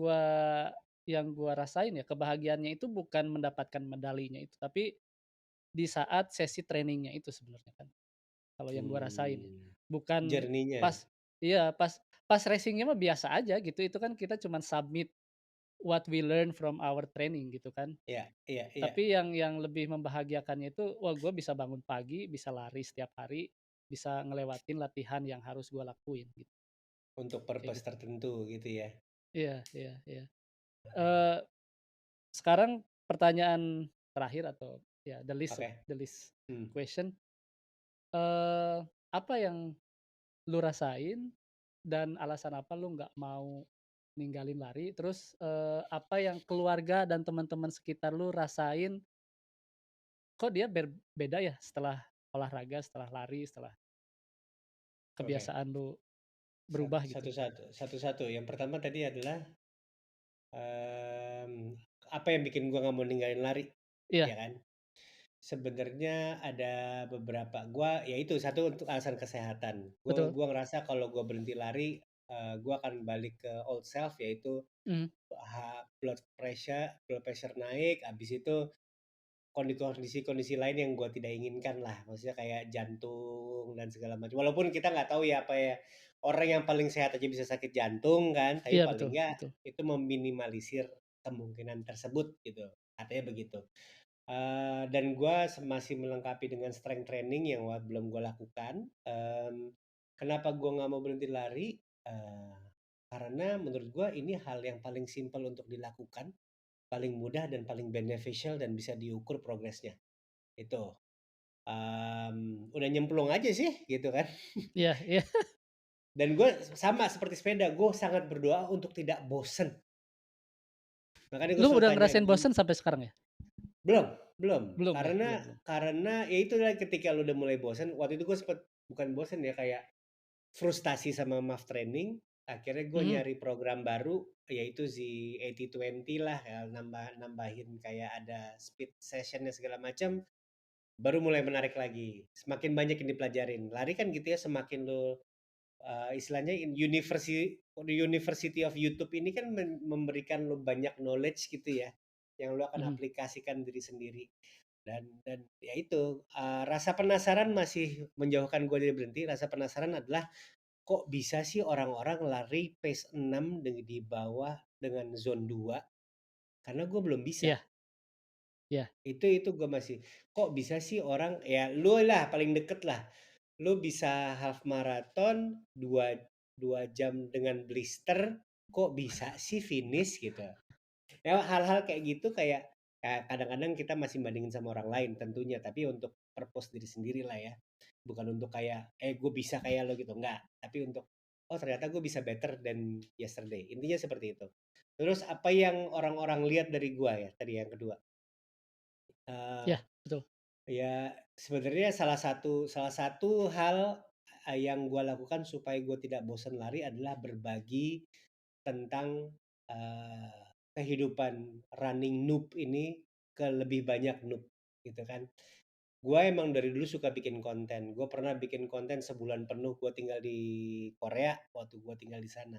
B: gua rasain ya, kebahagiaannya itu bukan mendapatkan medalinya itu, tapi di saat sesi trainingnya itu sebenarnya kan, kalau yang gua rasain ya.
A: Hmm,
B: Bukan
A: journey-nya?
B: pas iya, pas racing-nya mah biasa aja gitu, itu kan kita cuman submit what we learn from our training gitu kan.
A: Iya, iya, iya.
B: Tapi yang lebih membahagiakannya itu, wah gua bisa bangun pagi, bisa lari setiap hari, bisa ngelewatin latihan yang harus gua lakuin gitu,
A: Untuk
B: kayak
A: purpose
B: gitu.
A: tertentu gitu ya?
B: Iya, iya, iya. Eee Sekarang pertanyaan terakhir atau ya
A: Oke.
B: the list
A: Hmm.
B: question, eee, apa yang lu rasain dan alasan apa lu nggak mau ninggalin lari? Terus, apa yang keluarga dan teman-teman sekitar lu rasain, kok dia beda ya setelah olahraga, setelah lari, setelah
A: Oke,
B: kebiasaan lu berubah gitu?
A: satu-satu. Yang pertama tadi adalah, mmm, apa yang bikin gua nggak mau ninggalin lari,
B: Iya,
A: ya kan? Sebenarnya ada beberapa, ya itu satu untuk alasan kesehatan.
B: betul.
A: Gua ngerasa kalau gua berhenti lari, gua akan balik ke old self, yaitu
B: Mhm,
A: blood pressure naik, habis itu kondisi-kondisi lain yang gua tidak inginkan lah, maksudnya kayak jantung dan segala macam. Walaupun kita nggak tahu ya, apa ya, orang yang paling sehat aja bisa sakit jantung kan, tapi
B: iya
A: paling
B: betul
A: nggak
B: betul.
A: itu meminimalisir kemungkinan tersebut gitu, katanya begitu. Dan gua masih melengkapi dengan strength training yang belum gua lakukan. Kenapa gua nggak mau berhenti lari? Eee, karena menurut gua ini hal yang paling simpel untuk dilakukan, paling mudah dan paling beneficial dan bisa diukur progresnya, itu. Udah nyemplung aja sih gitu kan.
B: Iya iya.
A: Dan gue sama seperti sepeda, gue sangat berdoa untuk tidak bosen. Makanya gue
B: Lu
A: selalu
B: udah
A: tanya,
B: ngerasain bosen sampai sekarang ya?
A: belum belum,
B: Belum ya?
A: karena
B: Belum belum.
A: ya itulah ketika lu udah mulai bosen, waktu itu gue sempet bukan bosen ya, kayak frustasi sama MAF training, akhirnya gue
B: Mhm,
A: nyari program baru, yaitu Z80-20 lah, ya nambahin kayak ada speed session segala macam, baru mulai menarik lagi. Semakin banyak yang dipelajarin. Lari kan gitu ya, semakin lu istilahnya University of YouTube ini kan memberikan lo banyak knowledge gitu ya, yang lo akan
B: mhm.
A: aplikasikan diri sendiri. Dan ya itu, rasa penasaran masih menjauhkan gue dari berhenti. Rasa penasaran adalah, kok bisa sih orang-orang lari pace 6 di bawah dengan zone 2? Karena gue belum bisa.
B: Iya iya
A: Itu gue masih, kok bisa sih orang, ya lu lah paling deket lah, lu bisa half marathon 2 jam dengan blister, kok bisa sih finish gitu. Ya hal-hal kayak gitu, kayak kadang-kadang kita masih bandingin sama orang lain tentunya, tapi untuk purpose diri sendiri lah ya. Bukan untuk kayak, gue bisa kayak lo gitu, enggak. Tapi untuk, oh ternyata gue bisa better than yesterday. Intinya seperti itu. Terus apa yang orang-orang lihat dari gua ya, tadi yang kedua.
B: iya,
A: Eh,
B: betul.
A: Ya, sebenarnya salah satu hal, yang gue lakukan supaya gue tidak bosan lari adalah berbagi tentang, kehidupan running noob ini ke lebih banyak noob, gitu kan. Gue emang dari dulu suka bikin konten. Gue pernah bikin konten sebulan penuh gue tinggal di Korea, waktu gue tinggal di sana.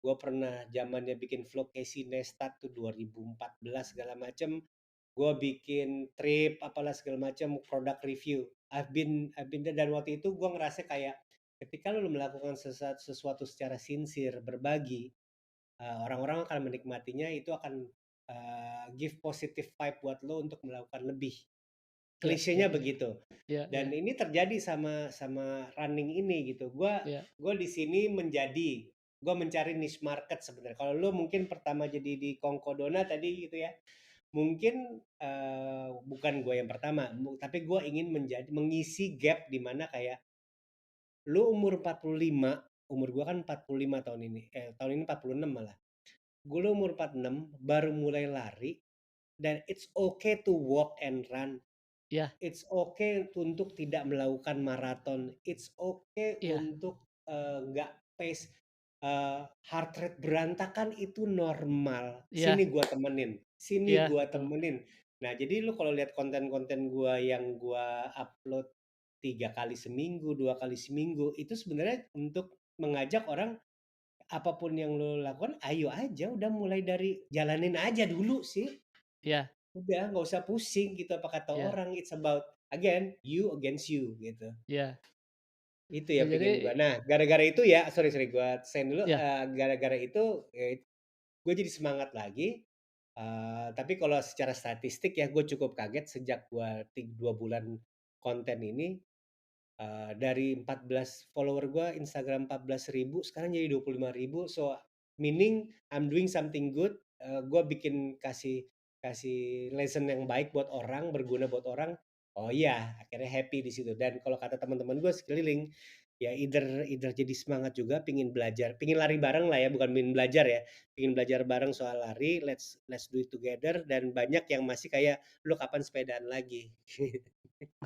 A: Gue pernah zamannya bikin vlog Casey Neistat tuh 2014 segala macem. Gue bikin trip apalah segala macam, product review. I've been there, dan waktu itu gue ngerasa kayak ketika lu melakukan sesuatu secara sincere, berbagi, orang-orang akan menikmatinya, itu akan give positive vibe buat lo untuk melakukan lebih.
B: Iya iya
A: Klisenya
B: iya
A: begitu.
B: iya iya
A: Dan ini terjadi sama sama running ini gitu.
B: iya
A: Gue di sini gue mencari niche market sebenarnya. Kalau lo mungkin pertama jadi di Kongkodona tadi gitu ya, mungkin, bukan gue yang pertama, tapi gue ingin mengisi gap di mana kayak lu umur 45, umur gue kan 45 tahun ini, tahun ini 46 malah. Gue umur 46 baru mulai lari, dan it's okay to walk and run.
B: iya
A: It's okay untuk tidak melakukan maraton. It's okay
B: iya
A: untuk, nggak pace, heart rate berantakan, itu normal.
B: iya
A: Sini
B: iya,
A: gua
B: betul.
A: temenin. Nah, jadi lu kalau lihat konten-konten gua yang gua upload 3 kali seminggu, 2 kali seminggu, itu sebenarnya untuk mengajak orang, apapun yang lu lakukan, ayo aja, udah mulai dari jalanin aja dulu sih.
B: Iya
A: Udah nggak usah pusing gitu apa kata
B: iya
A: orang, it's about, again, you against you gitu.
B: iya.
A: Itu
B: Ya
A: yang pengen gua.
B: jadi
A: Nah, gara-gara itu ya, sorry gua sign dulu,
B: iya
A: gara-gara itu, gue jadi semangat lagi, tapi kalau secara statistik ya gue cukup kaget sejak gua 2 bulan konten ini, dari 14 follower gua Instagram 14.000 sekarang jadi 25.000, so meaning I'm doing something good, gua bikin kasih kasih lesson yang baik buat orang, berguna buat orang. Oh iya, akhirnya happy di situ. Dan kalau kata teman-teman gue sekeliling, ya either either jadi semangat juga pingin belajar, pingin lari bareng lah ya, bukan pingin belajar ya, pingin belajar bareng soal lari, let's do it together dan banyak yang masih kayak, "Lu kapan sepedaan lagi?"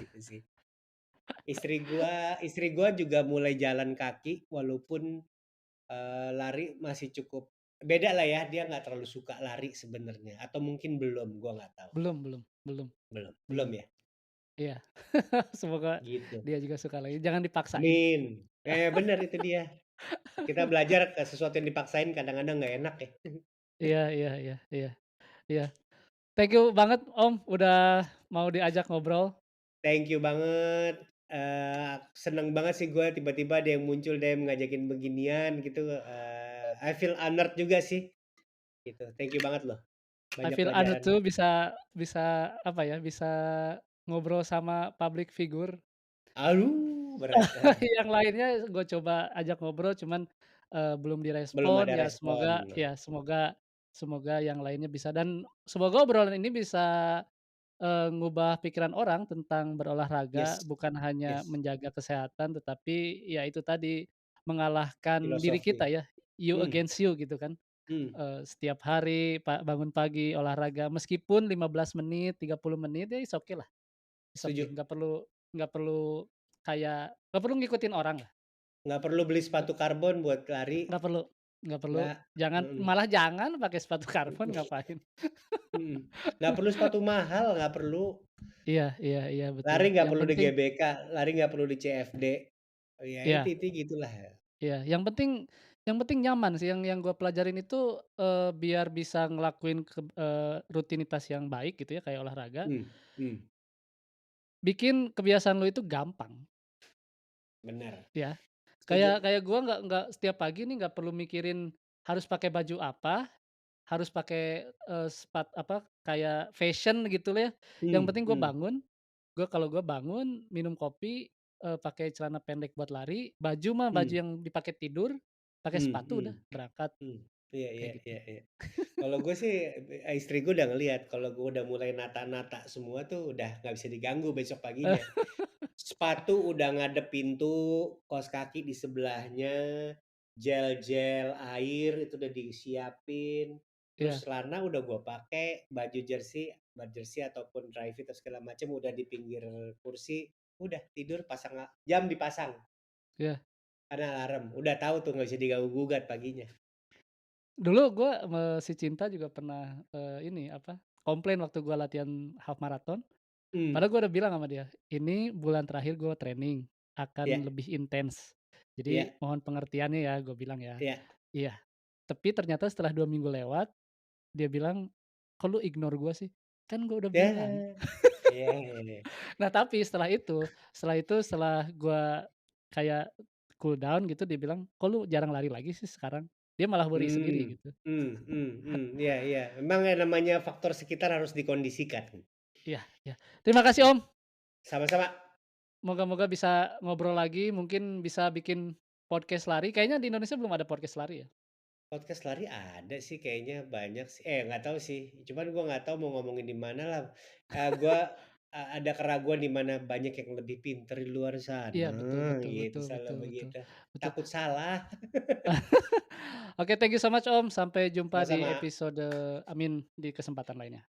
A: Gitu sih. Istri gua juga mulai jalan kaki walaupun, lari masih cukup beda lah ya, dia nggak terlalu suka lari sebenarnya atau mungkin belum, gua nggak tahu.
B: Belum belum belum
A: Belum belum
B: belum.
A: ya?
B: Iya. Semoga
A: Gitu.
B: dia juga suka lagi, jangan dipaksain.
A: Amin. Bener itu dia. Kita belajar ke sesuatu yang dipaksain kadang-kadang nggak enak ya.
B: Iya iya iya iya iya. Thank you banget Om, udah mau diajak ngobrol.
A: Thank you banget, seneng banget sih gue tiba-tiba ada yang muncul, ada yang ngajakin beginian gitu, I feel honored juga sih, gitu. Thank you banget loh,
B: I
A: banyak
B: feel honored
A: pelajaran.
B: too bisa bisa apa ya, bisa ngobrol sama public figure.
A: Aduh berat,
B: Yang lainnya gue coba ajak ngobrol cuman, belum
A: belum
B: direspon,
A: ada
B: ya
A: respon.
B: semoga semoga yang lainnya bisa dan semoga obrolan ini bisa, ngubah pikiran orang tentang berolahraga,
A: Yes
B: bukan hanya
A: yes,
B: menjaga kesehatan, tetapi ya itu tadi, mengalahkan diri kita
A: filosofi.
B: ya, you
A: Mmm,
B: against you gitu kan.
A: mmm,
B: Setiap hari bangun pagi olahraga meskipun 15 menit, 30 menit, ya it's okay lah, it's okay.
A: setuju.
B: Nggak perlu kayak nggak perlu ngikutin orang lah,
A: Nggak perlu beli sepatu karbon buat lari,
B: nggak perlu nggak perlu.
A: nggak,
B: Jangan
A: mhm,
B: malah jangan pakai sepatu karbon, ngapain.
A: mhm, nggak perlu sepatu mahal, nggak perlu.
B: Iya iya iya, betul.
A: Lari nggak
B: Yang
A: perlu di
B: penting
A: GBK, lari nggak perlu di CFD. Oh ya
B: iya
A: itu gitulah.
B: iya, yang penting nyaman sih, yang gua pelajarin itu, biar bisa ngelakuin rutinitas yang baik gitu ya, kayak olahraga,
A: Mmm, mmm,
B: bikin kebiasaan lu itu gampang,
A: bener,
B: ya.
A: setuju.
B: Kayak kayak gua nggak setiap pagi nih nggak perlu mikirin harus pakai baju apa, harus pakai, apa, kayak fashion gitu lah ya. Yang
A: Mmm,
B: penting
A: mmm,
B: kalau gua bangun minum kopi, pakai celana pendek buat lari, baju mah baju
A: mmm,
B: yang dipakai tidur, pakai
A: mmm,
B: sepatu
A: mmm,
B: udah berangkat,
A: mmm. Iya iya
B: kayak gitu.
A: iya iya. Kalau gue sih, istri gue udah ngelihat kalau gue udah mulai nata-nata semua tuh udah nggak bisa diganggu besok paginya. Sepatu udah ngadep pintu, kaos kaki di sebelahnya, gel-gel air itu udah disiapin, terus
B: Iya
A: celana udah gua pakai, baju jersey ataupun dry fit atau segala macam udah di pinggir kursi, udah tidur pasang jam dipasang,
B: iya.
A: karena alarm, udah tahu tuh nggak bisa diganggu-gugat paginya.
B: Dulu gua si Cinta juga pernah, ini apa, komplain waktu gua latihan half marathon.
A: Mmm,
B: Padahal gue udah bilang sama dia, "Ini bulan terakhir gue training,
A: iya
B: akan lebih intens.
A: iya
B: Jadi mohon pengertiannya ya," gue bilang ya.
A: iya.
B: Iya, tapi ternyata setelah 2 minggu lewat, dia bilang, "Kok lu ignore gue sih? Kan gue udah
A: Ya,
B: bilang."
A: iya iya iya.
B: Nah tapi setelah gue kayak cool down gitu, dia bilang, "Kok lu jarang lari lagi sih sekarang?" Dia malah worry sendiri gitu.
A: Iya iya. Memang yang namanya faktor sekitar harus dikondisikan.
B: Iya iya. Terima kasih
A: Iya.
B: Om,
A: Sama-sama.
B: moga-moga bisa ngobrol lagi, mungkin bisa bikin podcast lari, kayaknya di Indonesia belum ada podcast lari ya?
A: Podcast lari ada sih kayaknya banyak sih, nggak tahu sih, cuman gua nggak tahu mau ngomongin di mana lah. Gua, ada keraguan di mana banyak yang lebih pintar di luar
B: Iya,
A: sana,
B: betul betul
A: gitu,
B: betul
A: selalu
B: betul betul
A: begitu.
B: betul.
A: Takut salah.
B: Oke, thank you so much Om, sampai jumpa di
A: Sama-sama.
B: episode I mean di kesempatan lainnya.